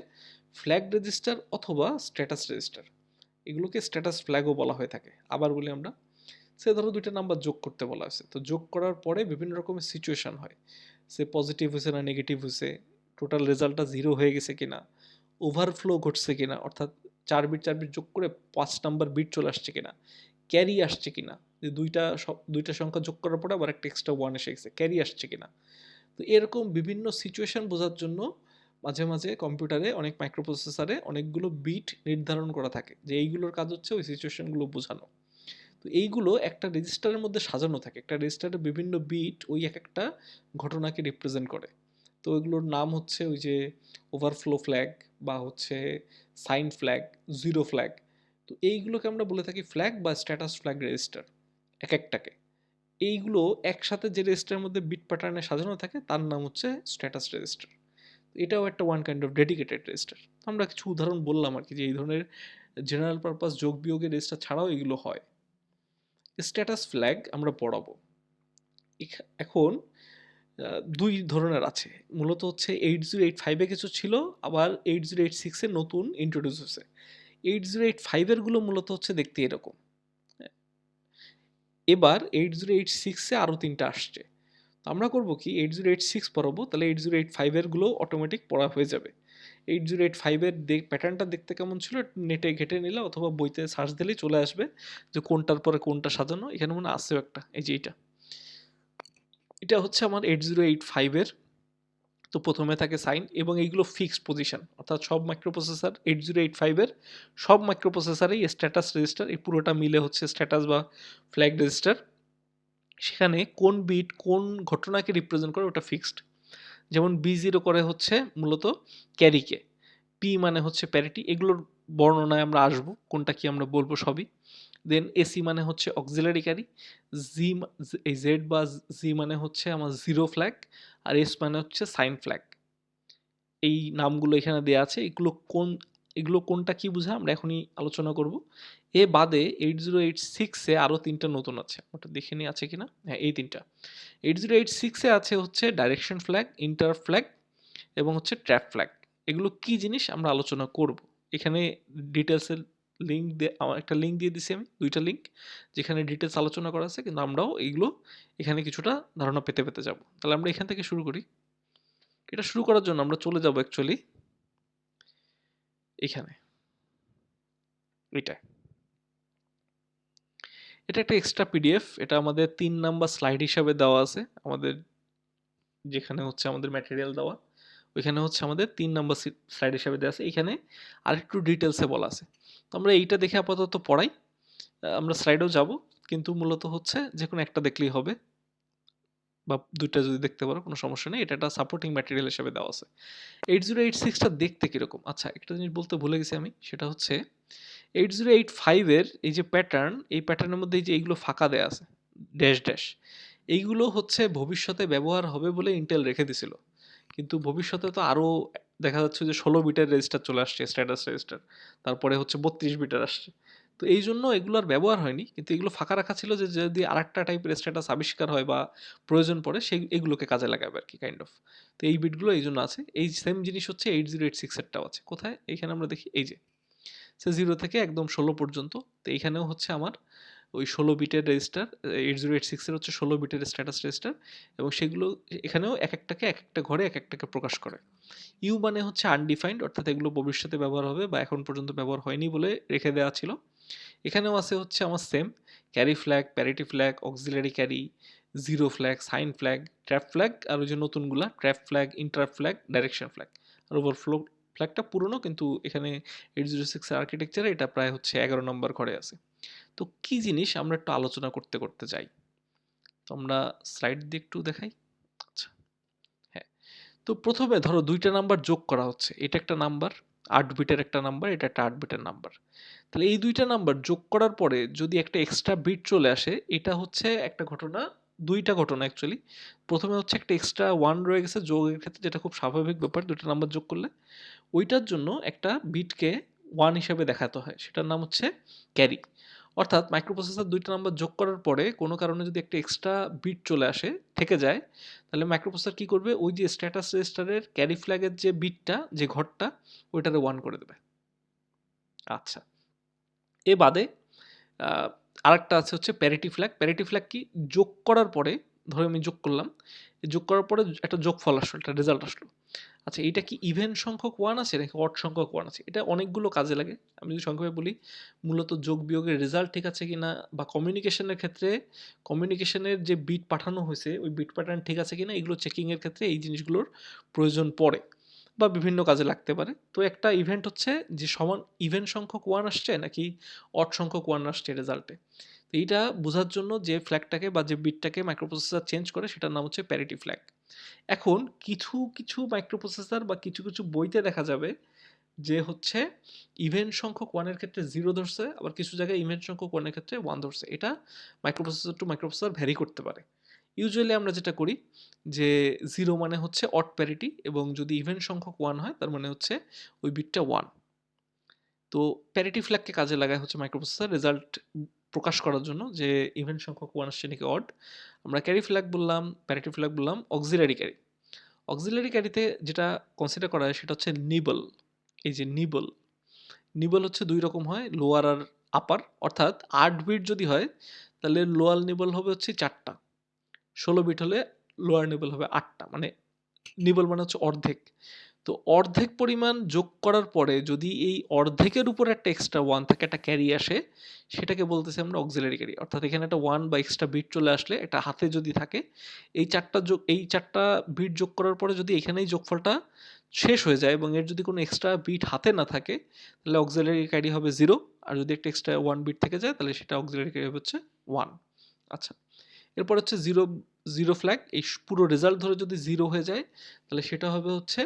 ফ্ল্যাগ রেজিস্টার অথবা স্ট্যাটাস রেজিস্টার। এগুলোকে স্ট্যাটাস ফ্ল্যাগও বলা হয়ে থাকে। আবার বলি আমরা, সে ধরো দুইটা নাম্বার যোগ করতে বলা হয়েছে, তো যোগ করার পরে বিভিন্ন রকমের সিচুয়েশন হয়, সে পজিটিভ হয়েছে না নেগেটিভ হয়েছে, টোটাল রেজাল্টটা 0 হয়ে গেছে কিনা, ওভারফ্লো ঘটছে কিনা, অর্থাৎ 4 বিট যোগ করে 5 নাম্বার বিট চলে আসছে কিনা, ক্যারি আসছে কিনা, যে দুইটা সংখ্যা যোগ করার পরে আবার একটা এক্সট্রা 1 এসে গেছে, ক্যারি আসছে কিনা। তো এরকম বিভিন্ন সিচুয়েশন বোঝার জন্য মাঝে মাঝে কম্পিউটারে অনেক মাইক্রোপ্রসেসরে অনেকগুলো বিট নির্ধারণ করা থাকে, যে এইগুলোর কাজ হচ্ছে ওই সিচুয়েশনগুলো বোঝানো। তো এইগুলো একটা রেজিস্টারের মধ্যে সাজানো থাকে, একটা রেজিস্টারের বিভিন্ন বিট ওই এক একটা ঘটনাকে রিপ্রেজেন্ট করে। তো এগুলোর নাম হচ্ছে ওই যে ওভারফ্লো ফ্ল্যাগ, বা হচ্ছে সাইন ফ্ল্যাগ, জিরো ফ্ল্যাগ। তো এইগুলোকে আমরা বলে থাকি ফ্ল্যাগ বা স্ট্যাটাস ফ্ল্যাগ রেজিস্টার এক একটাকে। এইগুলো একসাথে যে রেজিস্টারের মধ্যে বিট প্যাটার্নে সাজানো থাকে তার নাম হচ্ছে স্ট্যাটাস রেজিস্টার। এটাও একটা one kind of dedicated register. আমরা কিছু উদাহরণ বললাম আর কি, যে এই ধরনের জেনারেল পারপাস যোগ বিয়োগের রেজিস্টার ছাড়াও এগুলো হয়। স্ট্যাটাস ফ্ল্যাগ আমরা পড়াবো এখন। দুই ধরনের আছে, মূলত হচ্ছে 8085-এ কিছু ছিল, আবার 8086-এ নতুন ইন্ট্রোডিউস হয়েছে। 8085-এর গুলো মূলত হচ্ছে দেখতে এরকম। এবার 8086-এ আরও 3টা আসছে। তো আমরা করব কি, 8086 পড়াবো, তাহলে 8085-এর গুলো অটোমেটিক পড়া হয়ে যাবে। 8085-এর প্যাটার্নটা দেখতে কেমন ছিল নেটে ঘেটে নিলে অথবা বইতে সার্চ দিলেই চলে আসবে, যে কোনটার পরে কোনটা সাজানো। এখানে মনে আসেও একটা, এই যে এটা হচ্ছে আমার 8085-এর। তো প্রথমে থাকে সাইন, এবং এইগুলো ফিক্সড পজিশন, অর্থাৎ সব মাইক্রোপ্রসেসর 8085-এর সব মাইক্রোপ্রসেসরেই স্ট্যাটাস রেজিস্টার, এই পুরোটা মিলে হচ্ছে স্ট্যাটাস বা ফ্ল্যাগ রেজিস্টার। সেখানে কোন বিট কোন ঘটনাকে রিপ্রেজেন্ট করে ওটা ফিক্সড। যেমন B0 করে হচ্ছে মূলত ক্যারিকে, পি মানে হচ্ছে প্যারিটি, এগুলোর বর্ণনায় আমরা আসবো, কোনটা কি আমরা বলবো সবই। দেন এসি মানে হচ্ছে অক্সিলারি ক্যারি, জি এই জেড বা জি মানে হচ্ছে আমার জিরো ফ্ল্যাগ, আর এস মানে হচ্ছে সাইন ফ্ল্যাগ। এই নামগুলো এখানে দেওয়া আছে, এগুলো কোনটা কি বোঝায় আমরা এখনই আলোচনা করব। এ বাদে 8086-এ আরও 3টা নতুন আছে, ওটা দেখে নিয়ে আছে কিনা, হ্যাঁ এই 3টা। 8086-এ আছে হচ্ছে ডাইরেকশন ফ্ল্যাগ, ইন্টার ফ্ল্যাগ, এবং হচ্ছে ট্র্যাপ ফ্ল্যাগ। এগুলো কি জিনিস আমরা আলোচনা করব। এখানে ডিটেলসের একটা লিঙ্ক দিয়ে দিছি আমি, 2টা লিঙ্ক, যেখানে ডিটেলস আলোচনা করা আছে, কিন্তু আমরাও এইগুলো এখানে কিছুটা ধারণা পেতে পেতে যাব। তাহলে আমরা এখান থেকে শুরু করি। এটা শুরু করার জন্য আমরা চলে যাব অ্যাকচুয়ালি এখানে, এটা এটা একটা এক্সট্রা পিডিএফ, এটা আমাদের 3 নাম্বার স্লাইড হিসাবে দেওয়া আছে আমাদের, যেখানে হচ্ছে আমাদের ম্যাটেরিয়াল দেওয়া, ওইখানে হচ্ছে আমাদের 3 নাম্বার স্লাইড হিসাবে দেওয়া আছে। এখানে আরেকটু ডিটেলসে বলা আছে। তো আমরা এইটা দেখে আপাতত পড়াই, আমরা স্লাইডেও যাব, কিন্তু মূলত হচ্ছে যে কোনো একটা দেখলেই হবে, বা 2টা যদি দেখতে পারো কোনো সমস্যা নেই। এটা একটা সাপোর্টিং ম্যাটেরিয়াল হিসেবে দেওয়া আছে। 8086 টা দেখতে কিরকম? আচ্ছা, একটা জিনিস বলতে ভুলে গেছি আমি, সেটা হচ্ছে 8085 এর এই যে প্যাটার্ন, এই প্যাটার্নের মধ্যে এই যে এইগুলো ফাঁকা দেয়া আছে, ড্যাশ ড্যাশ, এইগুলো হচ্ছে ভবিষ্যতে ব্যবহার হবে বলে ইন্টেল রেখে দিছিল। কিন্তু ভবিষ্যতে তো আরো দেখা যাচ্ছে যে 16 বিটের রেজিস্টার চলে আসছে, স্ট্যাটাস রেজিস্টার, তারপরে হচ্ছে 32 বিটের আসছে। তো এই জন্য এগুলো আর ব্যবহার হয়নি, কিন্তু এগুলো ফাঁকা রাখা ছিল যে যদি আরেকটা টাইপের স্ট্যাটাস আবিষ্কার হয় বা প্রয়োজন পড়ে সেই এগুলোকে কাজে লাগাবে আর কি, কাইন্ড অফ। তো এই বিটগুলো এই জন্য আছে। এই সেম জিনিস হচ্ছে 8086 এরটাও আছে। কোথায়? এইখানে আমরা দেখি, এই যে সে 0 থেকে একদম 16 পর্যন্ত। তো এইখানেও হচ্ছে আমার ওই 16 বিটের রেজিস্টার, 8086 এর হচ্ছে 16 বিটের স্ট্যাটাস রেজিস্টার, এবং সেগুলো এখানেও এক একটাকে এক একটা ঘরে এক একটাকে প্রকাশ করে। ইউ মানে হচ্ছে আনডিফাইন্ড, অর্থাৎ এগুলো ভবিষ্যতে ব্যবহার হবে বা এখন পর্যন্ত ব্যবহার হয়নি বলে রেখে দেওয়া ছিল। এখানেও আছে হচ্ছে আমার same carry flag, parity flag, auxiliary carry, zero flag, sign flag, trap flag, আর ওই যে নতুনগুলা trap flag, interrupt flag, direction flag, আর ওভারফ্লো ফ্ল্যাগটা পুরনো, কিন্তু এখানে 806 এর আর্কিটেকচারে এটা প্রায় হচ্ছে 11 নম্বর ঘরে আছে। তো কি জিনিস আমরা একটু আলোচনা করতে করতে যাই। তো আমরা স্লাইড দিয়ে একটু দেখাই। আচ্ছা, হ্যাঁ। তো প্রথমে ধরো 2টা নাম্বার যোগ করা হচ্ছে, এটা একটা নাম্বার 8 বিটের একটা নাম্বার, এটা একটা 8 বিটের নাম্বার। তাহলে এই 2টা নাম্বার যোগ করার পরে যদি একটা এক্সট্রা বিট চলে আসে, এটা হচ্ছে একটা ঘটনা, 2টা ঘটনা অ্যাকচুয়ালি। প্রথমে হচ্ছে একটা এক্সট্রা 1 রয়ে গেছে যোগের ক্ষেত্রে, যেটা খুব স্বাভাবিক ব্যাপার 2টা নাম্বার যোগ করলে। ওইটার জন্য একটা বিটকে 1 হিসাবে দেখাতে হয়, সেটার নাম হচ্ছে ক্যারি। অর্থাৎ মাইক্রোপ্রসেসর 2টা নাম্বার যোগ করার পরে কোনো কারণে যদি একটা এক্সট্রা বিট চলে আসে, থেকে যায়, তাহলে মাইক্রোপ্রসেসর কি করবে, ওই যে স্ট্যাটাস রেজিস্টারের ক্যারি ফ্ল্যাগের যে বিটটা, যে ঘরটা, ওইটারে 1 করে দেবে। আচ্ছা, এ বাদে আরেকটা আছে হচ্ছে প্যারিটি ফ্ল্যাগ। প্যারিটি ফ্ল্যাগ কি, যোগ করার পরে, ধরো আমি যোগ করলাম, এই যোগ করার পরে একটা যোগফল আসলো, একটা রেজাল্ট আসলো। আচ্ছা, এটা কি ইভেন সংখ্যক ওয়ান আছে নাকি অড সংখ্যক ওয়ান আছে? এটা অনেকগুলো কাজে লাগে। আমি যদি সংক্ষেপে বলি, মূলত যোগ বিয়োগের রেজাল্ট ঠিক আছে কিনা, বা কমিউনিকেশনের ক্ষেত্রে কমিউনিকেশনের যে বিট পাঠানো হয়েছে ওই বিট প্যাটার্ন ঠিক আছে কিনা, এগুলো চেকিংয়ের ক্ষেত্রে এই জিনিসগুলোর প্রয়োজন পড়ে বা বিভিন্ন কাজে লাগতে পারে। তো একটা ইভেন্ট হচ্ছে যে সমান ইভেন সংখ্যক ওয়ান আসছে নাকি অড সংখ্যক ওয়ান আসছে রেজাল্টে। তো এইটা বোঝার জন্য যে ফ্ল্যাগটাকে বা যে বিটটাকে মাইক্রোপ্রসেসর চেঞ্জ করে, সেটার নাম হচ্ছে প্যারিটি ফ্ল্যাগ। এখন কিছু কিছু মাইক্রোপ্রসেসর বা কিছু কিছু বইতে দেখা যাবে যে হচ্ছে ইভেন সংখ্যক ওয়ানের ক্ষেত্রে 0 ধরছে, আবার কিছু জায়গায় ইভেন সংখ্যক ওয়ানের ক্ষেত্রে 1 ধরছে। এটা মাইক্রোপ্রসেসর টু মাইক্রোপ্রসেসর ভ্যারি করতে পারে। ইউজুয়ালি আমরা যেটা করি যে 0 মানে হচ্ছে অড প্যারিটি, এবং যদি ইভেন সংখ্যক 1 হয় তার মানে হচ্ছে ওই বিটটা 1। তো প্যারিটি ফ্ল্যাগকে কাজে লাগায় হচ্ছে মাইক্রোপ্রসেসর রেজাল্ট প্রকাশ করার জন্য, যে ইভেন সংখ্যক 1 আসছে নাকি অড। আমরা ক্যারি ফ্ল্যাগ বললাম, প্যারিটি ফ্ল্যাগ বললাম, অক্সিলারি ক্যারি। অক্সিলারি ক্যারিতে যেটা কনসিডার করা হয় সেটা হচ্ছে নিবল। এই যে নিবল, নিবল হচ্ছে 2 রকম হয়, লোয়ার আর আপার। অর্থাৎ 8 বিট যদি হয় তাহলে লোয়ার নিবল হবে হচ্ছে 4টা, 16 বিট হলে লোয়ার নিবল হবে 8টা, মানে নিবল মানে হচ্ছে অর্ধেক। তো অর্ধেক পরিমাণ যোগ করার পরে যদি এই অর্ধেকের উপর একটা এক্সট্রা 1 থেকে একটা ক্যারি আসে, সেটাকে বলতেছি আমরা অক্সিলারি ক্যারি। অর্থাৎ এখানে একটা 1 বা এক্সট্রা বিট চলে আসলে, একটা হাতে যদি থাকে, এই 4টা বিট যোগ করার পরে যদি এখানেই যোগফলটা শেষ হয়ে যায় এবং এর যদি কোনো এক্সট্রা বিট হাতে না থাকে, তাহলে অক্সিলারি ক্যারি হবে 0। আর যদি একটা এক্সট্রা 1 বিট থেকে যায়, তাহলে সেটা অক্সিলারি ক্যারি হবে হচ্ছে 1। আচ্ছা, এরপর হচ্ছে জিরো, জিরো ফ্ল্যাগ। এই পুরো রেজাল্ট ধরে যদি 0 হয়ে যায়, তাহলে সেটা হবে হচ্ছে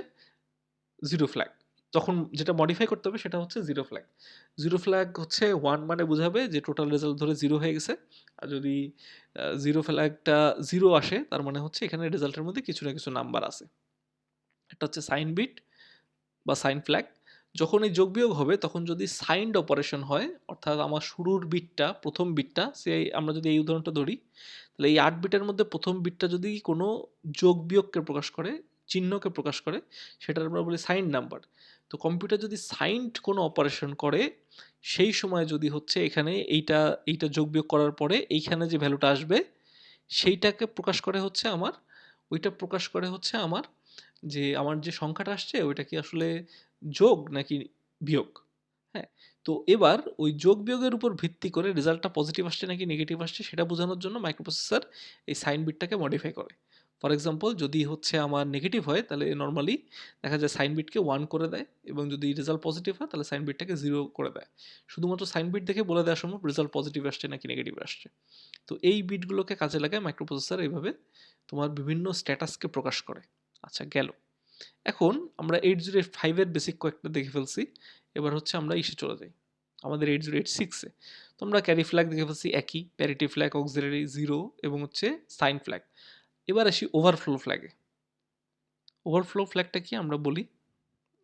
জিরো ফ্ল্যাগ। তখন যেটা মডিফাই করতে হবে সেটা হচ্ছে জিরো ফ্ল্যাগ। জিরো ফ্ল্যাগ হচ্ছে 1 মানে বোঝাবে যে টোটাল রেজাল্ট ধরে 0 হয়ে গেছে। আর যদি জিরো ফ্ল্যাগটা 0 আসে, তার মানে হচ্ছে এখানে রেজাল্টের মধ্যে কিছু না কিছু নাম্বার আছে। একটা হচ্ছে সাইন বিট বা সাইন ফ্ল্যাগ। যখন এই যোগ বিয়োগ হবে, তখন যদি সাইন্ড অপারেশন হয়, অর্থাৎ আমার শুরুর বিটটা, প্রথম বিটটা, আমরা যদি এই উদাহরণটা ধরি, তাহলে এই 8 বিটের মধ্যে প্রথম বিটটা যদি কোনো যোগ বিয়োগকে প্রকাশ করে, চিহ্নকে প্রকাশ করে, সেটার আমরা বলি সাইন নাম্বার। তো কম্পিউটার যদি সাইন্ড কোনো অপারেশন করে, সেই সময় যদি হচ্ছে এখানে এইটা এইটা যোগ বিয়োগ করার পরে এইখানে যে ভ্যালুটা আসবে, সেইটাকে প্রকাশ করে হচ্ছে আমার, ওইটা প্রকাশ করে হচ্ছে আমার, যে আমার যে সংখ্যাটা আসছে ওইটা কি আসলে যোগ নাকি বিয়োগ। হ্যাঁ, তো এবার ওই যোগ বিয়োগের উপর ভিত্তি করে রেজাল্টটা পজিটিভ আসছে নাকি নেগেটিভ আসছে সেটা বোঝানোর জন্য মাইক্রোপ্রসেসর এই সাইন বিটটাকে মডিফাই করে। ফর এক্সাম্পল যদি হচ্ছে আমার নেগেটিভ হয় তাহলে নর্মালি দেখা যায় সাইন বিটকে 1 করে দেয়, এবং যদি রেজাল্ট পজিটিভ হয় তাহলে সাইন বিটটাকে 0 করে দেয়। শুধুমাত্র সাইন বিট দেখে বলে দেওয়া সম্ভব রেজাল্ট পজিটিভ আসছে নাকি নেগেটিভ আসছে। তো এই বিটগুলোকে কাজে লাগায় মাইক্রোপ্রসেসর এইভাবে তোমার বিভিন্ন স্ট্যাটাসকে প্রকাশ করে। আচ্ছা গেল। এখন আমরা 8085 এর বেসিক কয়েকটা দেখে ফেলছি। এবার হচ্ছে আমরা ইসে চলে যাই আমাদের 8086 এ। তো আমরা ক্যারি ফ্ল্যাগ দেখে ফেলছি একই, প্যারিটি ফ্ল্যাগ, অক্সিলারি 0 এবং হচ্ছে সাইন ফ্ল্যাগ। এবার আসি ওভারফ্লো ফ্ল্যাগে। ওভারফ্লো ফ্ল্যাগটা কি আমরা বলি,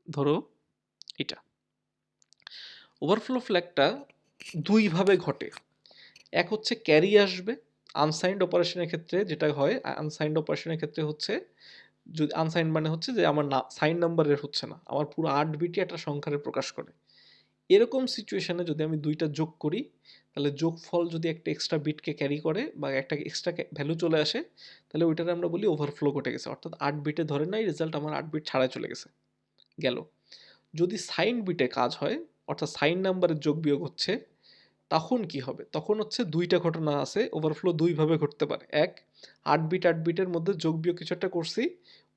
ধরো এটা। ওভারফ্লো ফ্ল্যাগটা দুইভাবে ঘটে। এক হচ্ছে ক্যারি আসবে আনসাইন্ড অপারেশনের ক্ষেত্রে, যেটা হয় আনসাইন্ড অপারেশনের ক্ষেত্রে হচ্ছে, যদি আনসাইন্ড মানে হচ্ছে যে আমার না সাইন নাম্বারের হচ্ছে না, আমার পুরো 8 বিটই একটা সংখ্যারে প্রকাশ করে। এরকম সিচুয়েশনে যদি আমি দুইটা যোগ করি তাহলে যোগফল যদি একটা এক্সট্রা বিটকে ক্যারি করে বা একটা এক্সট্রা ভ্যালু চলে আসে তাহলে ওইটাকে আমরা বলি ওভারফ্লো ঘটে গেছে, অর্থাৎ 8 বিটে ধরে নাই রেজাল্ট আমার 8 বিট ছাড়াই চলে গেছে। গেল। যদি সাইন বিটে কাজ হয়, অর্থাৎ সাইন নাম্বারের যোগ বিয়োগ হচ্ছে, তখন কি হবে? তখন হচ্ছে দুইটা ঘটনা আছে, ওভারফ্লো দুইভাবে ঘটতে পারে। এক, 8 বিটের মধ্যে যোগ বিয়োগ কিছু একটা করছি,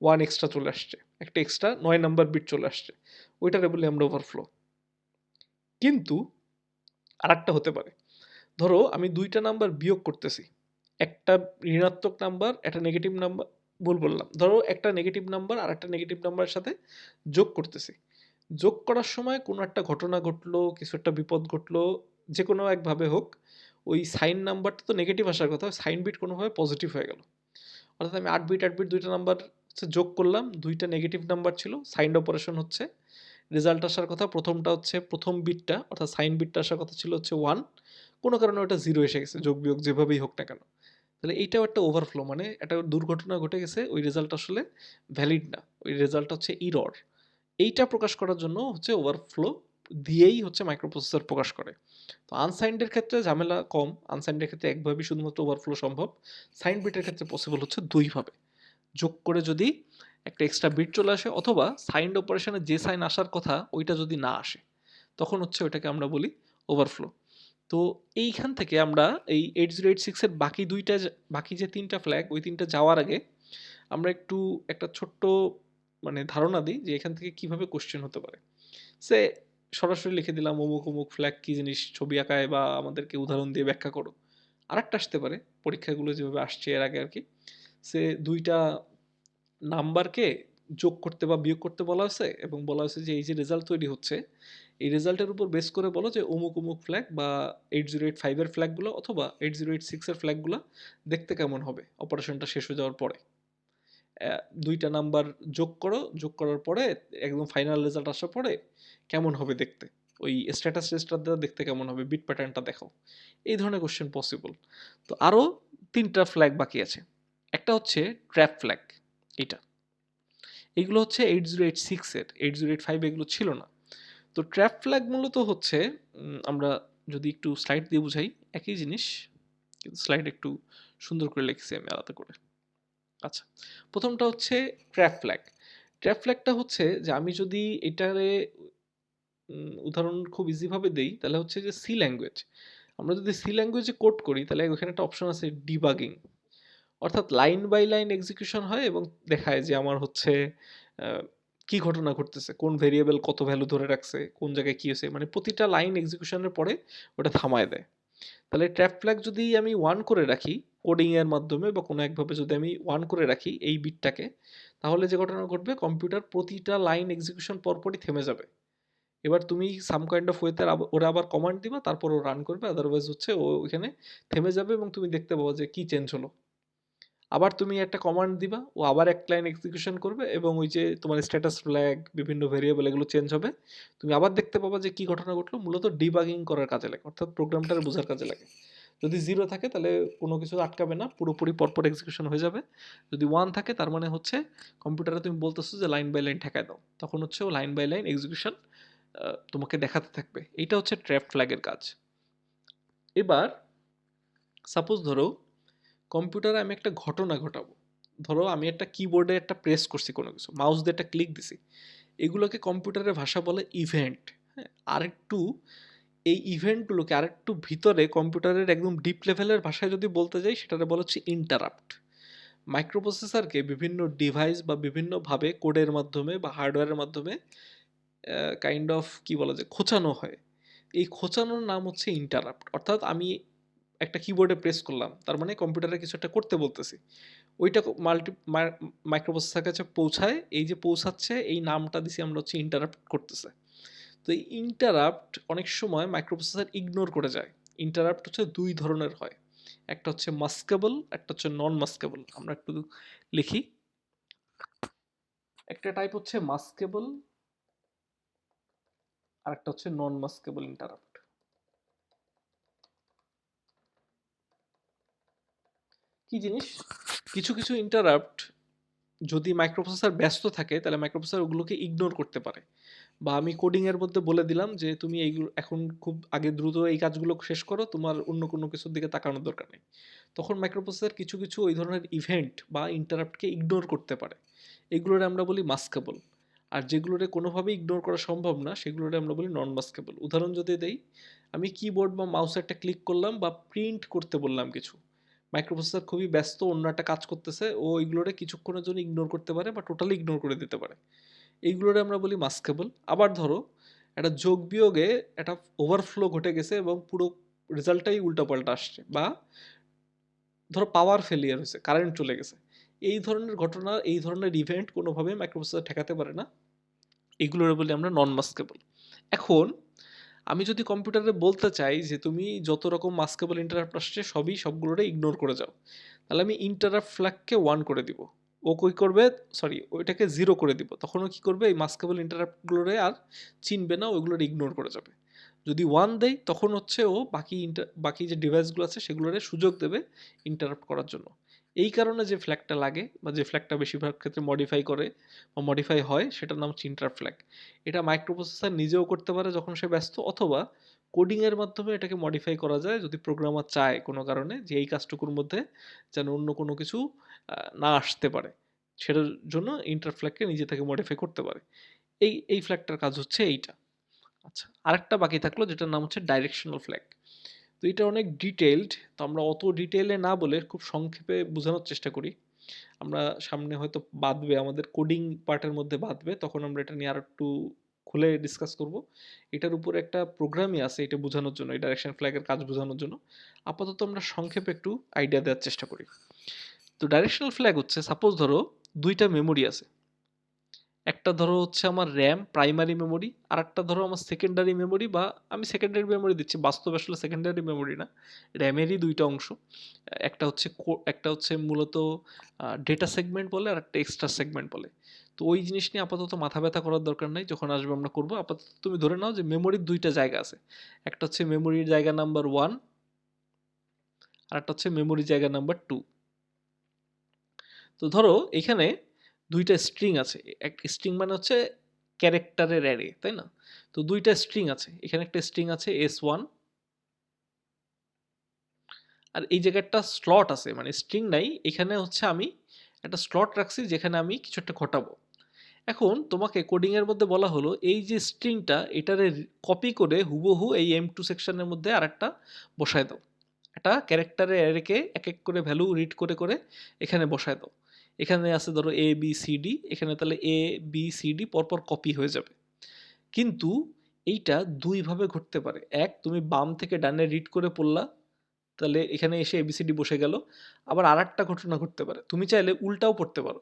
1 এক্সট্রা চলে আসছে, একটা এক্সট্রা 9 নাম্বার বিট চলে আসছে, ওইটারে বলি আমরা ওভারফ্লো। কিন্তু আরেকটা হতে পারে, ধরো আমি দুইটা নাম্বার বিয়োগ করতেছি, একটা ঋণাত্মক নাম্বার একটা নেগেটিভ নাম্বার, ভুল বললাম, ধরো একটা নেগেটিভ নাম্বার আর একটা নেগেটিভ নাম্বারের সাথে যোগ করতেছি। যোগ করার সময় কোনো একটা ঘটনা ঘটলো, কিছু একটা বিপদ ঘটলো, যে কোনো একভাবে হোক ওই সাইন নাম্বারটা তো নেগেটিভ আসার কথা, সাইন বিট কোনোভাবে পজিটিভ হয়ে গেল। অর্থাৎ আমি 8 বিট দুইটা নাম্বার হচ্ছে যোগ করলাম, দুইটা নেগেটিভ নাম্বার ছিল, সাইন অপারেশন হচ্ছে, রেজাল্ট আসার কথা প্রথমটা হচ্ছে প্রথম বিটটা অর্থাৎ সাইন বিটটা আসার কথা ছিল হচ্ছে 1, কোনো কারণে ওটা 0 এসে গেছে, যোগ বিয়োগ যেভাবেই হোক না কেন। তাহলে এইটাও একটা ওভারফ্লো, মানে একটা দুর্ঘটনা ঘটে গেছে, ওই রেজাল্ট আসলে ভ্যালিড না, ওই রেজাল্ট হচ্ছে ইরর। এইটা প্রকাশ করার জন্য হচ্ছে ওভারফ্লো দিয়েই হচ্ছে মাইক্রোপ্রসেসর প্রকাশ করে। তো আনসাইন্ডের ক্ষেত্রে ঝামেলা কম, আনসাইন্ডের ক্ষেত্রে একভাবেই শুধুমাত্র ওভারফ্লো সম্ভব। সাইন বিটের ক্ষেত্রে পসিবল হচ্ছে দুইভাবে, যোগ করে যদি একটা এক্সট্রা বিট চলে আসে, অথবা সাইন্ড অপারেশনে যে সাইন আসার কথা ওইটা যদি না আসে, তখন হচ্ছে ওইটাকে আমরা বলি ওভারফ্লো। তো এইখান থেকে আমরা এই 8086 এর বাকি দুইটা বাকি যে তিনটা ফ্ল্যাগ, ওই তিনটা যাওয়ার আগে আমরা একটু একটা ছোট্ট মানে ধারণা দিই যে এখান থেকে কিভাবে কোশ্চেন হতে পারে। সে সরাসরি লিখে দিলাম অমুক অমুক ফ্ল্যাগ কি জিনিস, ছবি আঁকায় বা আমাদেরকে উদাহরণ দিয়ে ব্যাখ্যা করো। আরেকটা আসতে পারে পরীক্ষাগুলো যেভাবে আসছে এর আগে আর কি, সে দুইটা নাম্বারকে যোগ করতে বা বিয়োগ করতে বলা হয়েছে এবং বলা হয়েছে যে এই যে রেজাল্ট তৈরি হচ্ছে, এই রেজাল্টের উপর বেস করে বলো যে অমুক অমুক ফ্ল্যাগ বা 8085 এর ফ্ল্যাগগুলো অথবা 8086 এর ফ্ল্যাগগুলো দেখতে কেমন হবে অপারেশনটা শেষ হয়ে যাওয়ার পরে। দুইটা নাম্বার যোগ করো, যোগ করার পরে একদম ফাইনাল রেজাল্ট আসার পরে কেমন হবে দেখতে, ওই স্ট্যাটাস রেজিস্টার দ্বারা দেখতে কেমন হবে, বিট প্যাটার্নটা দেখাও। এই ধরনের কোশ্চেন পসিবল। তো আরও তিনটা ফ্ল্যাগ বাকি আছে। একটা হচ্ছে ট্র্যাপ ফ্ল্যাগ, এটা এগুলো হচ্ছে 8086 এর, 8085 এগুলো ছিল না। তো ট্র্যাপ ফ্ল্যাগ মূলত হচ্ছে আমরা যদি একটু স্লাইড দিয়ে বুঝাই, একই জিনিস কিন্তু স্লাইড একটু সুন্দর করে লিখছি আমি আলাদা করে। আচ্ছা, প্রথমটা হচ্ছে ট্র্যাপ ফ্ল্যাগ। ট্র্যাপ ফ্ল্যাগটা হচ্ছে যে আমি যদি এটারে উদাহরণ খুব ইজিভাবে দেই তাহলে হচ্ছে যে সি ল্যাঙ্গুয়েজ, আমরা যদি সি ল্যাঙ্গুয়েজে কোড করি তাহলে ওখানে একটা অপশন আছে ডিবাগিং, অর্থাৎ লাইন বাই লাইন এক্সিকিউশন হয় এবং দেখায় যে আমার হচ্ছে কি ঘটনা ঘটতেছে, কোন ভেরিয়েবল কত ভ্যালু ধরে রাখছে, কোন জায়গায় কি হয়েছে, মানে প্রতিটা লাইন এক্সিকিউশনের পরে ওটা থামায় দেয়। তাহলে ট্র্যাপ ফ্ল্যাগ যদি আমি 1 করে রাখি কোডিং এর মাধ্যমে বা কোনো একভাবে যদি আমি 1 করে রাখি এই বিটটাকে, তাহলে যে ঘটনা ঘটবে কম্পিউটার প্রতিটা লাইন এক্সিকিউশন পরপরই থেমে যাবে। এবার তুমি সাম কাইন্ড অফ ওয়েতে ওরা আবার কমান্ড দিবা, তারপর ও রান করবে, আদারওয়াইজ হচ্ছে ও ওইখানে থেমে যাবে এবং তুমি দেখতে পাবো যে কি চেঞ্জ হলো। আবার তুমি একটা কমান্ড দিবা, ও আবার এক লাইন এক্সিকিউশন করবে এবং ওই যে তোমার স্ট্যাটাস ফ্ল্যাগ বিভিন্ন ভেরিয়েবল এগুলো চেঞ্জ হবে, তুমি আবার দেখতে পাবা যে কি ঘটনা ঘটলো। মূলত ডিবাগিং করার কাজে লাগে, অর্থাৎ প্রোগ্রামটার বোঝার কাজে লাগে। যদি 0 থাকে তাহলে কোনো কিছু আটকাবে না, পুরোপুরি পরপর এক্সিকিউশন হয়ে যাবে। যদি 1 থাকে তার মানে হচ্ছে কম্পিউটারে তুমি বলতেছো যে লাইন বাই লাইন ঠেকায় দাও, তখন হচ্ছে ও লাইন বাই লাইন এক্সিকিউশন তোমাকে দেখাতে থাকবে। এইটা হচ্ছে ট্র্যাপ ফ্ল্যাগের কাজ। এবার সাপোজ ধরো কম্পিউটারে আমি একটা ঘটনা ঘটাবো, ধরো আমি একটা কিবোর্ডে একটা প্রেস করছি কোনো কিছু, মাউস দিয়ে একটা ক্লিক দিছি, এগুলোকে কম্পিউটারের ভাষা বলে ইভেন্ট। হ্যাঁ, আর একটু এই ইভেন্টগুলোকে আরেকটু ভিতরে কম্পিউটারের একদম ডিপ লেভেলের ভাষায় যদি বলতে যাই, সেটাকে বলা হচ্ছে ইন্টারাপ্ট। মাইক্রোপ্রসেসরকে বিভিন্ন ডিভাইস বা বিভিন্নভাবে কোডের মাধ্যমে বা হার্ডওয়্যারের মাধ্যমে কাইন্ড অফ কি বলা যায়, খোঁচানো হয়। এই খোঁচানোর নাম হচ্ছে ইন্টারাপ্ট। অর্থাৎ আমি একটা কিবোর্ডে প্রেস করলাম, তার মানে কম্পিউটারে কিছু একটা করতে বলতেছি, ওইটা মাইক্রোপ্রসেসর কাছে পৌঁছায়। এই যে পৌঁছাচ্ছে, এই নামটা দিছি আমরা হচ্ছে ইন্টারাপ্ট করতেছে। তো এই ইন্টারাপ্ট অনেক সময় মাইক্রোপ্রসেসর ইগনোর করে যায়। ইন্টারাপ্ট হচ্ছে দুই ধরনের হয়, একটা হচ্ছে মাস্কেবল, একটা হচ্ছে নন মাস্কেবল। আমরা একটু লিখি। একটা টাইপ হচ্ছে মাস্কেবল, আর একটা হচ্ছে নন মাস্কেবল ইন্টারাপ্ট। কি জিনিস? কিছু কিছু ইন্টারাপ্ট যদি মাইক্রোপ্রসেসর ব্যস্ত থাকে, তাহলে মাইক্রোপ্রসেসর ওগুলোকে ইগনোর করতে পারে। বা আমি কোডিং এর মধ্যে বলে দিলাম যে তুমি এইগুলো এখন খুব আগে দ্রুত এই কাজগুলো শেষ করো, তোমার অন্য কোনো কিছুর দিকে তাকানোর দরকার নেই। তখন মাইক্রোপ্রসেসর কিছু কিছু ওই ধরনের ইভেন্ট বা ইন্টারাপ্টকে ইগনোর করতে পারে। এগুলোরে আমরা বলি মাস্কেবল। আর যেগুলোরে কোনোভাবেই ইগনোর করা সম্ভব না, সেগুলোরে আমরা বলি নন মাস্কেবল। উদাহরণ যদি দেই, আমি কিবোর্ড বা মাউসে একটা ক্লিক করলাম বা প্রিন্ট করতে বললাম কিছু, মাইক্রোপ্রসেসর খুবই ব্যস্ত, অন্য একটা কাজ করতেছে, ও এইগুলোরে কিছুক্ষণের জন্য ইগনোর করতে পারে বা টোটালি ইগনোর করে দিতে পারে। এইগুলোরে আমরা বলি মাস্কেবল। আবার ধরো একটা যোগ বিয়োগে একটা ওভারফ্লো ঘটে গেছে এবং পুরো রেজাল্টটাই উল্টাপাল্টা আসছে, বা ধরো পাওয়ার ফেলিয়ার হয়েছে, কারেন্ট চলে গেছে, এই ধরনের ঘটনা, এই ধরনের ইভেন্ট কোনোভাবেই মাইক্রোপ্রসেসর ঠেকাতে পারে না। এগুলোরে বলি আমরা নন মাস্কেবল। এখন আমি যদি কম্পিউটারে বলতে চাই যে তুমি যত রকম মাস্কেবল ইন্টারাপ্ট আসছে সবগুলোরে ইগনোর করে যাও, তাহলে আমি ইন্টারাপ্ট ফ্ল্যাগকে 1 করে দিব। ও কী করবে, সরি, ওইটাকে 0 করে দিব, তখন ও কী করবে, এই মাস্কেবল ইন্টারাপ্টগুলোরে আর চিনবে না, ওইগুলোর ইগনোর করে যাবে। যদি 1 দেয়, তখন হচ্ছে ও বাকি যে ডিভাইসগুলো আছে সেগুলোরে সুযোগ দেবে ইন্টারাপ্ট করার জন্য। এই কারণে যে ফ্ল্যাগটা লাগে বা যে ফ্ল্যাগটা বেশিরভাগ ক্ষেত্রে মডিফাই করে বা মডিফাই হয়, সেটার নাম হচ্ছে ইন্টারাপ্ট ফ্ল্যাগ। এটা মাইক্রোপ্রসেসর নিজেও করতে পারে যখন সে ব্যস্ত, অথবা কোডিংয়ের মাধ্যমে এটাকে মডিফাই করা যায় যদি প্রোগ্রামার চায় কোনো কারণে যে এই কাজটুকুর মধ্যে যেন অন্য কোনো কিছু না আসতে পারে, সেটার জন্য ইন্টারাপ্ট ফ্ল্যাগকে নিজে থেকে মডিফাই করতে পারে। এই ফ্ল্যাগটার কাজ হচ্ছে এইটা। আচ্ছা, আরেকটা বাকি থাকলো যেটার নাম হচ্ছে ডাইরেকশনাল ফ্ল্যাগ। তো এটা অনেক ডিটেইলড, তো আমরা অত ডিটেইলে না বলে খুব সংক্ষেপে বোঝানোর চেষ্টা করি। আমরা সামনে হয়তো বাদবে, আমাদের কোডিং পার্টের মধ্যে বাদবে, তখন আমরা এটা নিয়ে আর একটু খুলে ডিসকাস করব। এটার উপরে একটা প্রোগ্রামই আছে এটা বোঝানোর জন্য, এই ডাইরেকশন ফ্ল্যাগের কাজ বোঝানোর জন্য। আপাতত আমরা সংক্ষেপে একটু আইডিয়া দেওয়ার চেষ্টা করি। তো ডাইরেকশনাল ফ্ল্যাগ হচ্ছে, সাপোজ ধরো দুইটা মেমোরি আছে, একটা ধরো হচ্ছে আমার র্যাম প্রাইমারি মেমোরি, আর একটা ধরো আমার সেকেন্ডারি মেমোরি, বা আমি সেকেন্ডারি মেমোরি দিচ্ছি, বাস্তবে আসলে সেকেন্ডারি মেমোরি না, র্যামেরই দুইটা অংশ। একটা হচ্ছে মূলত ডেটা সেগমেন্ট বলে, আর একটা এক্সট্রা সেগমেন্ট বলে। তো ওই জিনিস নিয়ে আপাতত মাথা ব্যথা করার দরকার নাই, যখন আসবে আমরা করবো। আপাতত তুমি ধরে নাও যে মেমোরির দুইটা জায়গা আছে, একটা হচ্ছে মেমোরির জায়গা নাম্বার 1, আর একটা হচ্ছে মেমোরি জায়গা নাম্বার 2। তো ধরো এখানে দুইটা স্ট্রিং আছে, এক স্ট্রিং মানে হচ্ছে ক্যারেক্টারের অ্যারে, তাই না? তো দুইটা স্ট্রিং আছে, এখানে একটা স্ট্রিং আছে S1, আর এই জায়গায় একটা স্লট আছে, মানে স্ট্রিং নাই, এখানে হচ্ছে আমি একটা স্লট রাখছি যেখানে আমি কিছু একটা ঘটাবো। এখন তোমাকে কোডিং এর মধ্যে বলা হলো এই যে স্ট্রিংটা, এটারে কপি করে হুবহু এই M2 সেকশনের মধ্যে আরেকটা বসায় দাও। একটা ক্যারেক্টারের অ্যারেকে এক এক করে ভ্যালু রিড করে করে এখানে বসায় দাও। এখানে আছে ধরো ABCD, এখানে তাহলে ABCD পরপর কপি হয়ে যাবে। কিন্তু এইটা দুইভাবে ঘটতে পারে। এক, তুমি বাম থেকে ডানে রিড করে পড়লা, তাহলে এখানে এসে ABCD বসে গেল। আবার আরেকটা ঘটনা ঘটতে পারে, তুমি চাইলে উল্টাও পড়তে পারো,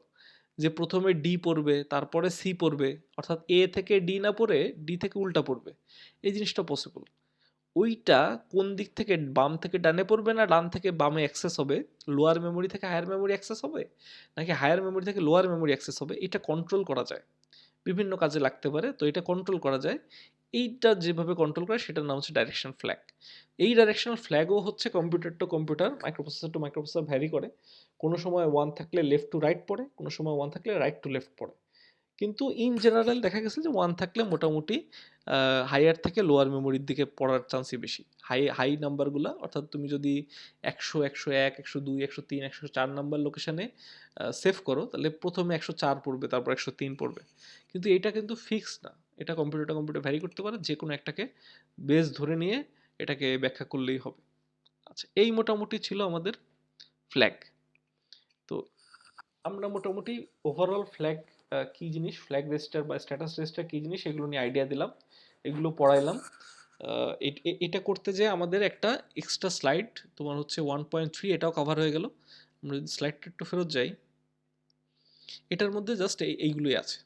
যে প্রথমে ডি পড়বে তারপরে সি পড়বে, অর্থাৎ এ থেকে ডি না পড়ে ডি থেকে উল্টা পড়বে। এই জিনিসটা পসিবল। ওইটা কোন দিক থেকে, বাম থেকে ডানে পড়বে না ডান থেকে বামে অ্যাক্সেস হবে, লোয়ার মেমোরি থেকে হায়ার মেমোরি অ্যাক্সেস হবে, নাকি হায়ার মেমোরি থেকে লোয়ার মেমোরি অ্যাক্সেস হবে, এটা কন্ট্রোল করা যায়। বিভিন্ন কাজে লাগতে পারে, তো এটা কন্ট্রোল করা যায়। এইটা যেভাবে কন্ট্রোল করে সেটার নাম হচ্ছে ডাইরেকশন ফ্ল্যাগ। এই ডাইরেকশনাল ফ্ল্যাগও হচ্ছে computer to computer, microprocessor to microprocessor vary করে। কোনো সময় 1 থাকলে লেফট টু রাইট পড়ে, কোনো সময় 1 থাকলে রাইট টু লেফট পড়ে। কিন্তু ইন জেনারেল দেখা গেছে যে 1 থাকলে মোটামুটি হাইয়ার থেকে লোয়ার মেমোরির দিকে পড়ার চান্সই বেশি। হাই হাই নাম্বারগুলা, অর্থাৎ তুমি যদি 100, 101, 102, 103, 104 নাম্বার লোকেশনে সেভ করো, তাহলে প্রথমে 104 পড়বে, তারপর 103 পড়বে। কিন্তু এটা কিন্তু ফিক্স না, এটা কম্পিউটার ভ্যারি করতে পারে, যে কোনো একটাকে বেস ধরে নিয়ে এটাকে ব্যাখ্যা করলেই হবে। আচ্ছা, এই মোটামুটি ছিল আমাদের ফ্ল্যাগ। তো আমরা মোটামুটি ওভারঅল ফ্ল্যাগ কি জিনিস, ফ্ল্যাগ রেজিস্টার বা স্ট্যাটাস রেজিস্টার কি জিনিস এগুলো নিয়ে আইডিয়া দিলাম, এগুলো পড়াইলাম। এটা করতে যে আমাদের একটা এক্সট্রা স্লাইড তোমার হচ্ছে 1.3 এটাও কভার হয়ে গেল। আমরা যদি স্লাইডটা একটু ফেরত যাই, এটার মধ্যে জাস্ট এইগুলোই আছে।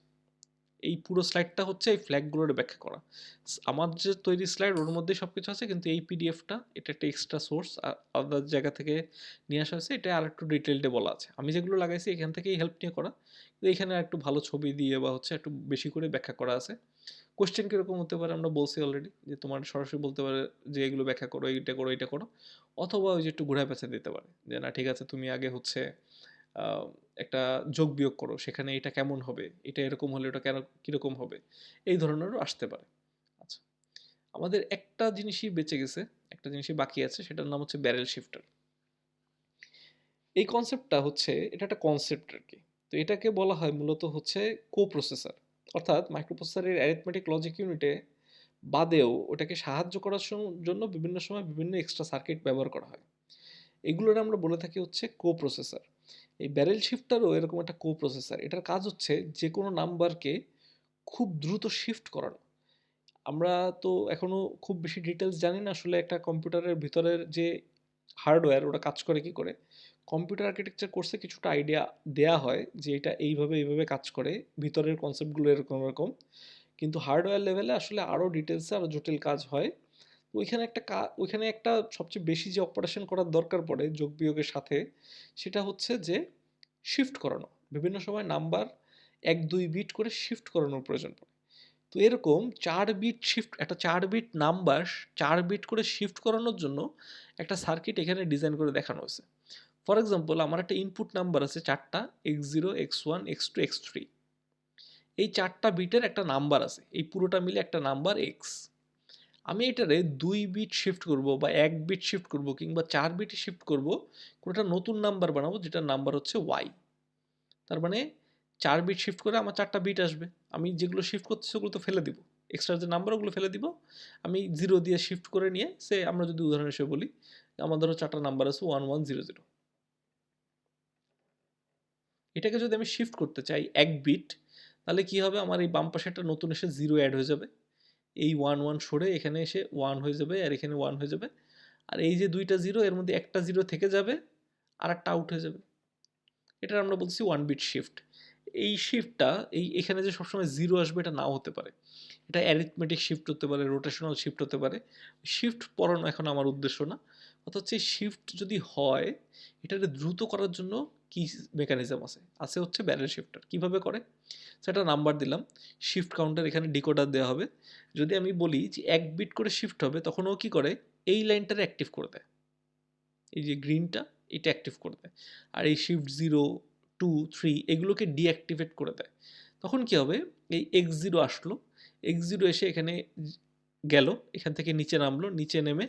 এই পুরো স্লাইডটা হচ্ছে এই ফ্ল্যাগগুলোর ব্যাখ্যা করা। আমার যে তৈরি স্লাইড ওর মধ্যে সব কিছু আছে, কিন্তু এই পিডিএফটা এটা একটা এক্সট্রা সোর্স, আলাদা জায়গা থেকে নিয়ে আসা হয়েছে, এটা আর একটু ডিটেলডে বলা আছে। আমি যেগুলো লাগাইছি এখান থেকেই হেল্প নিয়ে করা, কিন্তু এখানে একটু ভালো ছবি দিয়ে বা হচ্ছে একটু বেশি করে ব্যাখ্যা করা আছে। কোশ্চেন কীরকম হতে পারে আমরা বলছি অলরেডি, যে তোমার সরাসরি বলতে পারে যে এগুলো ব্যাখ্যা করো, এইটা করো, এইটা করো, অথবা ওই যে একটু ঘুরে পেঁচে দিতে পারে যে না ঠিক আছে তুমি আগে হচ্ছে একটা যোগ বিয়োগ করো, সেখানে এটা কেমন হবে, এটা এরকম হলে ওটা কেন কীরকম হবে, এই ধরনেরও আসতে পারে। আচ্ছা, আমাদের একটা জিনিসই বেঁচে গেছে, একটা জিনিসই বাকি আছে, সেটার নাম হচ্ছে ব্যারেল শিফটার। এই কনসেপ্টটা হচ্ছে, এটা একটা কনসেপ্ট আর কি। তো এটাকে বলা হয় মূলত হচ্ছে কোপ্রসেসর, অর্থাৎ মাইক্রোপ্রসেসরের অ্যারিথমেটিক লজিক ইউনিটে বাদেও ওটাকে সাহায্য করার জন্য বিভিন্ন সময় বিভিন্ন এক্সট্রা সার্কিট ব্যবহার করা হয়। এগুলোর আমরা বলে থাকি হচ্ছে কোপ্রসেসর। এই ব্যারেল শিফটারও এরকম একটা কোপ্রসেসর। এটার কাজ হচ্ছে যে কোনো নাম্বারকে খুব দ্রুত শিফট করানো। আমরা তো এখনো খুব বেশি ডিটেলস জানি না আসলে একটা কম্পিউটারের ভিতরের যে হার্ডওয়্যার ওটা কাজ করে কি করে। কম্পিউটার আর্কিটেকচার কোর্সে কিছুটা আইডিয়া দেয়া হয় যে এটা এইভাবে এইভাবে কাজ করে, ভিতরের কনসেপ্টগুলো এরকম এরকম, কিন্তু হার্ডওয়্যার লেভেলে আসলে আরও ডিটেলসে আরও জটিল কাজ হয়। ওইখানে একটা সবচেয়ে বেশি যে অপারেশন করার দরকার পড়ে যোগ বিয়োগের সাথে, সেটা হচ্ছে যে শিফট করানো। বিভিন্ন সময় নাম্বার 1-2 বিট করে শিফট করানোর প্রয়োজন পড়ে। তো এরকম 4 বিট শিফট, একটা 4 বিট নাম্বার 4 বিট করে শিফট করানোর জন্য একটা সার্কিট এখানে ডিজাইন করে দেখানো হয়েছে। ফর এক্সাম্পল, আমার একটা ইনপুট নাম্বার আছে 4টা, x0, x1, x2, x3। এই 4টা বিটের একটা নাম্বার আছে, এই পুরোটা মিলে একটা নাম্বার x। আমি এটারে 2 বিট শিফট করব বা 1 বিট শিফট করব কিংবা 4 বিটে শিফট করব, কোনটা নতুন নাম্বার বানাবো যেটার নাম্বার হচ্ছে y। তার মানে 4 বিট শিফট করে আমার 4টা বিট আসবে, আমি যেগুলো শিফট করতেছি ওগুলো তো ফেলে দিব, এক্সট্রা যে নাম্বার ওগুলো ফেলে দিব, আমি 0 দিয়ে শিফট করে নিয়ে, সে আমরা যদি উদাহরণ হিসেবে বলি আমাদেরও 4টা নাম্বার আছে 1100। এটাকে যদি আমি শিফট করতে চাই 1 বিট, তাহলে কি হবে, আমার এই বাম পাশে একটা নতুন এসে 0 অ্যাড হয়ে যাবে, এই 1 সরে এখানে এসে 1 হয়ে যাবে, আর এখানে 1 হয়ে যাবে, আর এই যে দুইটা 0 এর মধ্যে একটা 0 থেকে যাবে আর একটা আউট হয়ে যাবে। এটা আমরা বলছি 1 বিট শিফট। এই শিফটটা এখানে যে সবসময় 0 আসবে এটা নাও হতে পারে, এটা অ্যারিথমেটিক শিফট হতে পারে, রোটেশনাল শিফট হতে পারে। শিফট পড়ানো এখন আমার উদ্দেশ্য না, অথচ এই শিফট যদি হয় এটাকে দ্রুত করার জন্য কি মেকানিজম আছে হচ্ছে ব্যারেল শিফটার। কিভাবে করে, সেটা নাম্বার দিলাম, শিফট কাউন্টার এখানে ডিকোডার দেওয়া হবে। যদি আমি বলি যে 1 বিট করে শিফট হবে, তখন ও কি করে, এই লাইনটারে অ্যাক্টিভ করে দেয়, এই যে গ্রিনটা এটা অ্যাক্টিভ করে দেয়, আর এই শিফট 0, 2, 3 এগুলোকে ডিঅ্যাক্টিভেট করে দেয়। তখন কি হবে, এই x0 আসলো, x0 এসে এখানে গেল, এখান থেকে নিচে নামলো, নিচে নেমে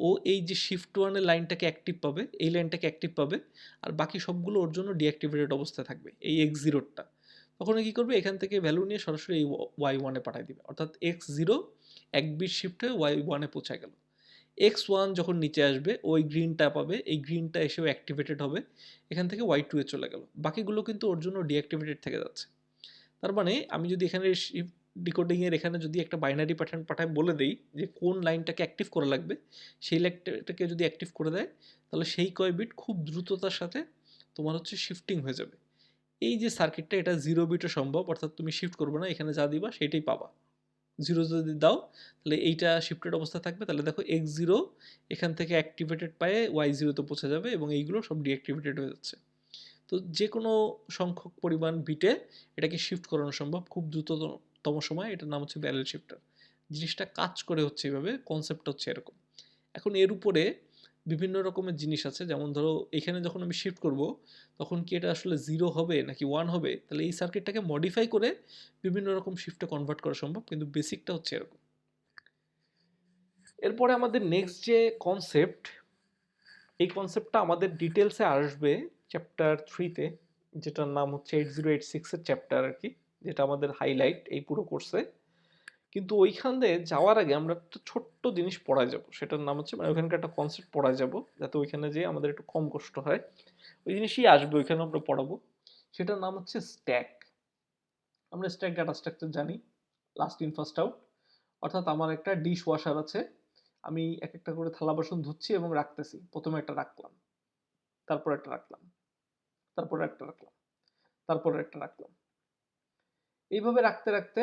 ও এই যে শিফট 1 এর লাইনটাকে অ্যাক্টিভ পাবে, এই লাইনটাকে অ্যাক্টিভ পাবে, আর বাকি সবগুলো ওর জন্য ডিঅ্যাক্টিভেটেড অবস্থায় থাকবে এই x0টা। তখন কি করবে, এখান থেকে ভ্যালু নিয়ে সরাসরি এই y1 এ পাঠিয়ে দিবে, অর্থাৎ x0 1 বিট শিফট হয়ে y1 এ পৌঁছে গেল। x1 যখন নিচে আসবে ওই গ্রিনটা পাবে, এই গ্রিনটা এসেও অ্যাক্টিভেটেড হবে, এখান থেকে y2 এ চলে গেল, বাকিগুলো কিন্তু ওর জন্য ডিঅ্যাক্টিভেটেড থেকে যাচ্ছে। তার মানে আমি যদি এখানে শিফট ডিকোডিং এর এখানে যদি একটা বাইনারি প্যাটার্ন পাঠায় বলে দেই যে কোন লাইনটাকে অ্যাক্টিভ করা লাগবে, সেই লাইনটাকে যদি অ্যাক্টিভ করে দেয়, তাহলে সেই কয় বিট খুব দ্রুততার সাথে তোমার হচ্ছে শিফটিং হয়ে যাবে। এই যে সার্কিটটা, এটা 0 বিটও সম্ভব, অর্থাৎ তুমি শিফট করবে না, এখানে যা দিবা সেটাই পাবা। 0 যদি দাও তাহলে এইটা শিফটেড অবস্থায় থাকবে, তাহলে দেখো x0 এখান থেকে অ্যাক্টিভেটেড পায়ে y0 তে পৌঁছে যাবে এবং এইগুলো সব ডিঅ্যাক্টিভেটেড হয়ে যাচ্ছে। তো যে কোনো সংখ্যক পরিমাণ বিটে এটাকে শিফট করানো সম্ভব খুব দ্রুততম সময়, এটার নাম হচ্ছে ব্যারেল শিফটার। জিনিসটা কাজ করে হচ্ছে এইভাবে, কনসেপ্টটা হচ্ছে এরকম। এখন এর উপরে বিভিন্ন রকমের জিনিস আছে, যেমন ধরো এখানে যখন আমি শিফট করব তখন কি এটা আসলে 0 হবে নাকি 1 হবে, তাহলে এই সার্কিটটাকে মডিফাই করে বিভিন্ন রকম শিফটে কনভার্ট করা সম্ভব, কিন্তু বেসিকটা হচ্ছে এরকম। এরপরে আমাদের নেক্সট যে কনসেপ্ট, এই কনসেপ্টটা আমাদের ডিটেলসে আসবে চ্যাপ্টার 3-তে, যেটার নাম হচ্ছে 8086 এর চ্যাপ্টার আর কি, যেটা আমাদের হাইলাইট এই পুরো কোর্সে। কিন্তু ওইখান দিয়ে যাওয়ার আগে আমরা একটা ছোট্ট জিনিস পড়ায় যাব, সেটার নাম হচ্ছে মানে ওইখানকার একটা কনসেপ্ট পড়ায় যাব, যাতে ওইখানে যেয়ে আমাদের একটু কম কষ্ট হয়। ওই জিনিসই আসবে ওইখানে আমরা পড়াবো, সেটার নাম হচ্ছে স্ট্যাক। আমরা স্ট্যাক ডাটা স্ট্রাকচার জানি, লাস্ট ইন ফার্স্ট আউট। অর্থাৎ আমার একটা ডিশ ওয়াশার আছে, আমি এক একটা করে থালা বাসন ধুচ্ছি এবং রাখতেছি, প্রথমে একটা রাখলাম, তারপর একটা রাখলাম, তারপর একটা রাখলাম, তারপর একটা রাখলাম, এইভাবে রাখতে রাখতে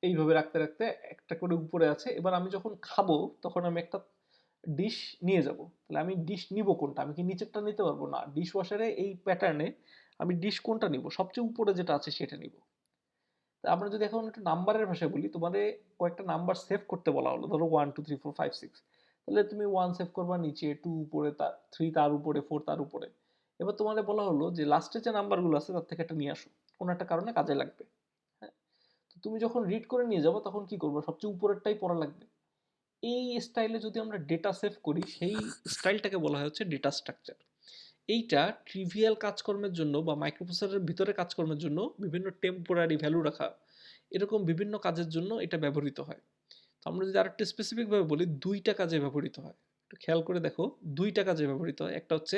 এইভাবে রাখতে রাখতে একটা করে উপরে আছে। এবার আমি যখন খাবো তখন আমি একটা ডিশ নিয়ে যাব, তাহলে আমি ডিশ নিব কোনটা? আমি কি নিচেরটা নিতে পারবো না, ডিশ ওয়াশারে এই প্যাটার্নে আমি ডিশ কোনটা নিব? সবচেয়ে উপরে যেটা আছে সেটা নিব। তা আমরা যদি এখন একটু নাম্বারের ভাষায় বলি, তোমাদের কয়েকটা নাম্বার সেভ করতে বলা হলো, ধরো 1 2 3 4 5 6, তাহলে তুমি 1 সেভ করবা নিচে, 2 উপরে, 3 তার উপরে, 4 তার উপরে। এবার তোমাদের বলা হলো যে লাস্টে যে নাম্বারগুলো আছে তার থেকে একটা নিয়ে আসো, কোনো একটা কারণে কাজে লাগবে। হ্যাঁ, তো তুমি যখন রিড করে নিয়ে যাবো তখন কি করবো? সবচেয়ে উপরেরটাই পড়া লাগবে। এই স্টাইলে যদি আমরা ডেটা সেভ করি, সেই স্টাইলটাকে বলা হয় হচ্ছে ডেটা স্ট্রাকচার। এইটা ট্রিভিয়াল কাজকর্মের জন্য বা মাইক্রোপ্রসেসরের ভিতরে কাজকর্মের জন্য, বিভিন্ন টেম্পোরারি ভ্যালু রাখা, এরকম বিভিন্ন কাজের জন্য এটা ব্যবহৃত হয়। তো আমরা যদি আরেকটু স্পেসিফিকভাবে বলি, দুইটা কাজে ব্যবহৃত হয়। একটু খেয়াল করে দেখো, দুইটা কাজে ব্যবহৃত হয়। একটা হচ্ছে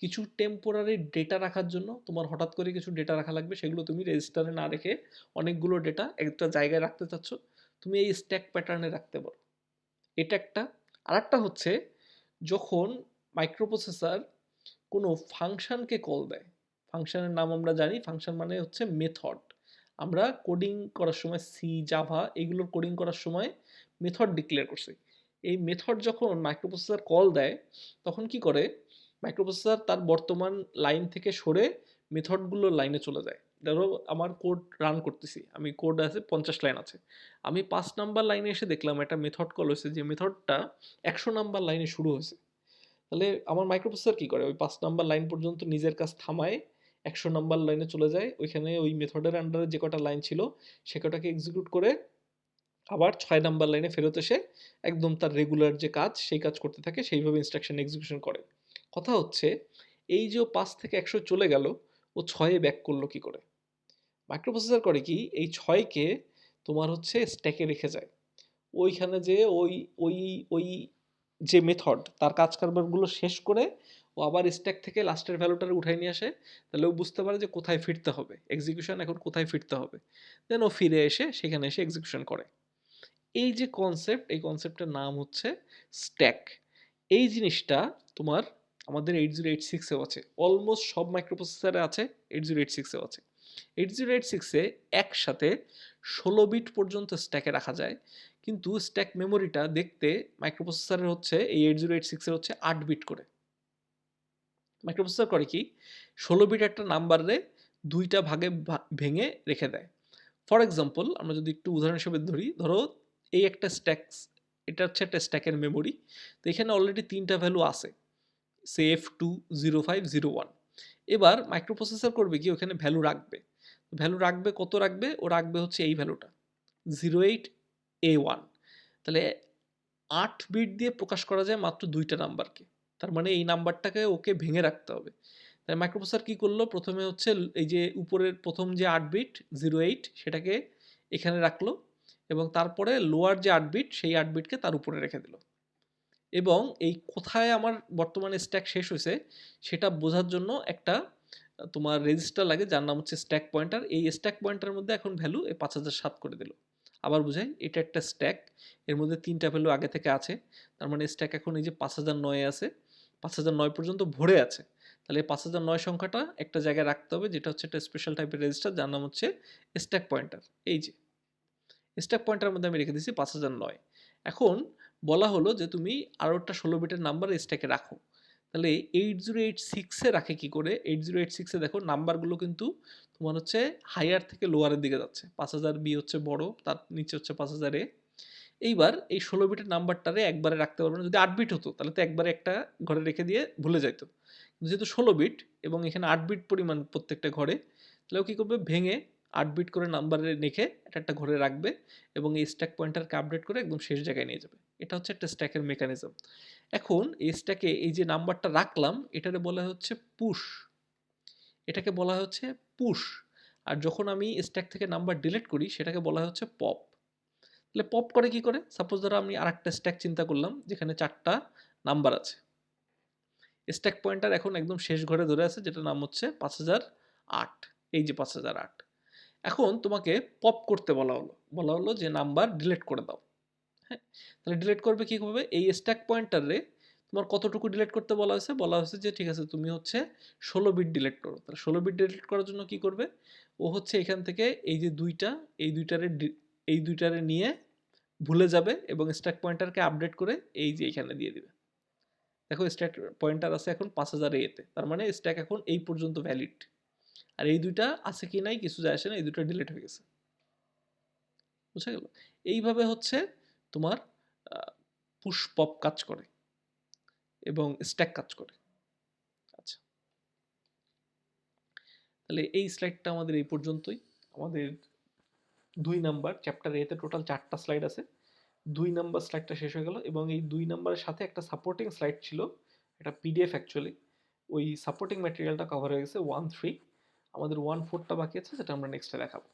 কিছু টেম্পোরারি ডেটা রাখার জন্য, তোমার হঠাৎ করে কিছু ডেটা রাখা লাগবে, সেগুলো তুমি রেজিস্টারে না রেখে অনেকগুলো ডেটা একটা জায়গায় রাখতে চাচ্ছ, তুমি এই স্ট্যাক প্যাটার্নে রাখতে পারো, এটা একটা। আরেকটা হচ্ছে যখন মাইক্রোপ্রসেসর কোনো ফাংশনকে কল দেয়, ফাংশনের নাম আমরা জানি, ফাংশন মানে হচ্ছে মেথড। আমরা কোডিং করার সময় সি, জাভা এগুলোর কোডিং করার সময় মেথড ডিক্লেয়ার করছি। এই মেথড যখন মাইক্রোপ্রসেসর কল দেয় তখন কি করে, মাইক্রোপ্রসেসর তার বর্তমান লাইন থেকে সরে মেথডগুলো লাইনে চলে যায়। ধরো আমার কোড রান করতেছি, আমি কোড আছে 50 লাইন আছে, আমি 5 নাম্বার লাইনে এসে দেখলাম একটা মেথড কল হয়েছে, যে মেথডটা 100 নাম্বার লাইনে শুরু হয়েছে। তাহলে আমার মাইক্রোপ্রসেসর কি করে, ওই 5 নাম্বার লাইন পর্যন্ত নিজের কাজ থামায়, 100 নাম্বার লাইনে চলে যায়, ওইখানে ওই মেথডের আন্ডারে যে কটা লাইন ছিল সে কটাকে এক্সিকিউট করে আবার 6 নাম্বার লাইনে ফেরত এসে একদম তার রেগুলার যে কাজ সেই কাজ করতে থাকে, সেইভাবে ইনস্ট্রাকশন এক্সিকিউশন করে। কথা হচ্ছে এই যে ও 5 থেকে 100 চলে গেল, ও 6-এ ব্যাক করলো কি করে? মাইক্রোপ্রসেসর করে কি, এই 6কে তোমার হচ্ছে স্ট্যাকে রেখে যায়। ওইখানে যে ওই ওই ওই যে মেথড তার কাজ কারবারগুলো শেষ করে ও আবার স্ট্যাক থেকে লাস্টের ভ্যালুটারে উঠাই নিয়ে আসে, তাহলে ও বুঝতে পারে যে কোথায় ফিরতে হবে, এক্সিকিউশন এখন কোথায় ফিরতে হবে, দেন ও ফিরে এসে সেখানে এসে এক্সিকিউশন করে। এই যে কনসেপ্ট, এই কনসেপ্টের নাম হচ্ছে স্ট্যাক। এই জিনিসটা তোমার আমাদের 8086-এও আছে, অলমোস্ট সব মাইক্রোপ্রসেসরে আছে, 8086-এও আছে। 8086-এ একসাথে 16 বিট পর্যন্ত স্ট্যাকে রাখা যায়, কিন্তু স্ট্যাক মেমোরিটা দেখতে মাইক্রোপ্রসেসরের হচ্ছে এই 8086-এর হচ্ছে 8 বিট করে। মাইক্রোপ্রসেসর করে কি, 16 বিট একটা নাম্বারে দুইটা ভাগে ভেঙে রেখে দেয়। ফর এক্সাম্পল আমরা যদি একটু উদাহরণ হিসেবে ধরি, ধরো এই একটা স্ট্যাক, এটা হচ্ছে একটা স্ট্যাকের মেমোরি, তো এখানে অলরেডি 3টা ভ্যালু আছে, সে F2 05 01। এবার মাইক্রোপ্রসেসর করবে কি, ওখানে ভ্যালু রাখবে, ভ্যালু রাখবে, কত রাখবে, ও রাখবে হচ্ছে এই ভ্যালুটা 08A1। তাহলে 8 বিট দিয়ে প্রকাশ করা যায় মাত্র দুইটা নাম্বারকে, তার মানে এই নাম্বারটাকে ওকে ভেঙে রাখতে হবে। তাই মাইক্রোপ্রসেসর কি করলো, প্রথমে হচ্ছে এই যে উপরের প্রথম যে 8 বিট 08 সেটাকে এখানে রাখলো, এবং তারপরে লোয়ার যে 8 বিট সেই 8 বিটকে তার উপরে রেখে দিল। এবং এই কোথায় আমার বর্তমানে স্ট্যাক শেষ হয়েছে সেটা বোঝার জন্য একটা তোমার রেজিস্টার লাগে, যার নাম হচ্ছে স্ট্যাক পয়েন্টার। এই স্ট্যাক পয়েন্টারের মধ্যে এখন ভ্যালু 5007 করে দিল। আবার বুঝাই, এটা একটা স্ট্যাক, এর মধ্যে 3টা ভ্যালু আগে থেকে আছে, তার মানে স্ট্যাক এখন এই যে 5009 আছে, 5009 পর্যন্ত ভরে আছে। তাহলে এই 5009 সংখ্যাটা একটা জায়গায় রাখতে হবে, যেটা হচ্ছে একটা স্পেশাল টাইপের রেজিস্টার, যার নাম হচ্ছে স্ট্যাক পয়েন্টার। এই যে স্ট্যাক পয়েন্টারের মধ্যে আমি রেখে দিয়েছি 5009। এখন বলা হলো যে তুমি আরও একটা 16 বিটের নাম্বার স্ট্যাকে রাখো, তাহলে 8086-এ রাখে কি করে? 8086-এ দেখো নাম্বারগুলো কিন্তু তোমার হচ্ছে হায়ার থেকে লোয়ারের দিকে যাচ্ছে, 5000B হচ্ছে বড়, তার নিচে হচ্ছে 5000A। এইবার এই 16 বিটের নাম্বারটারে একবারে রাখতে পারবে না, যদি 8 বিট হতো তাহলে তো একবারে একটা ঘরে রেখে দিয়ে ভুলে যাইতো, যেহেতু 16 বিট এবং এখানে 8 বিট পরিমাণ প্রত্যেকটা ঘরে, তাহলে ও কী করবে, ভেঙে 8 বিট করে নাম্বারে রেখে এটা একটা ঘরে রাখবে এবং এই স্ট্যাক পয়েন্টারকে আপডেট করে একদম শেষ জায়গায় নিয়ে যাবে। এটা হচ্ছে একটা স্ট্যাকের মেকানিজম। এখন এই স্ট্যাকে এই যে নাম্বারটা রাখলাম এটারে বলা হচ্ছে পুশ, এটাকে বলা হচ্ছে পুশ। আর যখন আমি স্ট্যাক থেকে নাম্বার ডিলিট করি সেটাকে বলা হচ্ছে পপ। তাহলে পপ করে কি করে? সাপোজ ধরো আমি আরেকটা স্ট্যাক চিন্তা করলাম যেখানে 4 টা নাম্বার আছে। স্ট্যাক পয়েন্টার এখন একদম শেষ ঘরে ধরে আছে যেটার নাম হচ্ছে 5008। এই যে 5008। এখন তোমাকে পপ করতে বলা হলো। বলা হলো যে নাম্বার ডিলিট করে দাও। হ্যাঁ? তাহলে ডিলিট করবে কিভাবে? এই স্ট্যাক পয়েন্টারে তোমার কতটুকু ডিলিট করতে বলা হয়েছে? বলা হয়েছে যে ঠিক আছে তুমি হচ্ছে 16 বিট ডিলিট করো। তাহলে 16 বিট ডিলিট করার জন্য কি করবে? ও হচ্ছে এখান থেকে এই যে ২ টা এই ২ টারে নিয়ে ভুলে যাবে এবং স্ট্যাক পয়েন্টারকে আপডেট করে এই যে এখানে দিয়ে দিবে। দেখো স্ট্যাক পয়েন্টার আছে এখন 5000 তে। তার মানে স্ট্যাক এখন এই পর্যন্ত ভ্যালিড। আর এই ২ টা আছে কি নাই কিছু যায় আসে না। এই ২ টা ডিলিট হয়ে গেছে। বুঝা গেল? এইভাবে হচ্ছে তোমার আ পুশ পপ কাজ করে এবং স্ট্যাক কাজ করে। আচ্ছা। তাহলে এই স্লাইডটা আমাদের এই পর্যন্তই। আমাদের ২ নাম্বার চ্যাপ্টার এ তে টোটাল ৪ টা স্লাইড আছে। ২ নাম্বার স্লাইডটা শেষ হয়ে গেল এবং এই ২ নাম্বারের সাথে একটা সাপোর্টিং স্লাইড ছিল। এটা পিডিএফ অ্যাকচুয়ালি। ওই সাপোর্টিং ম্যাটেরিয়ালটা কভার হয়ে গেছে 1-3। আমাদের 1-4 টা বাকি আছে যেটা আমরা নেক্সটে দেখাবো।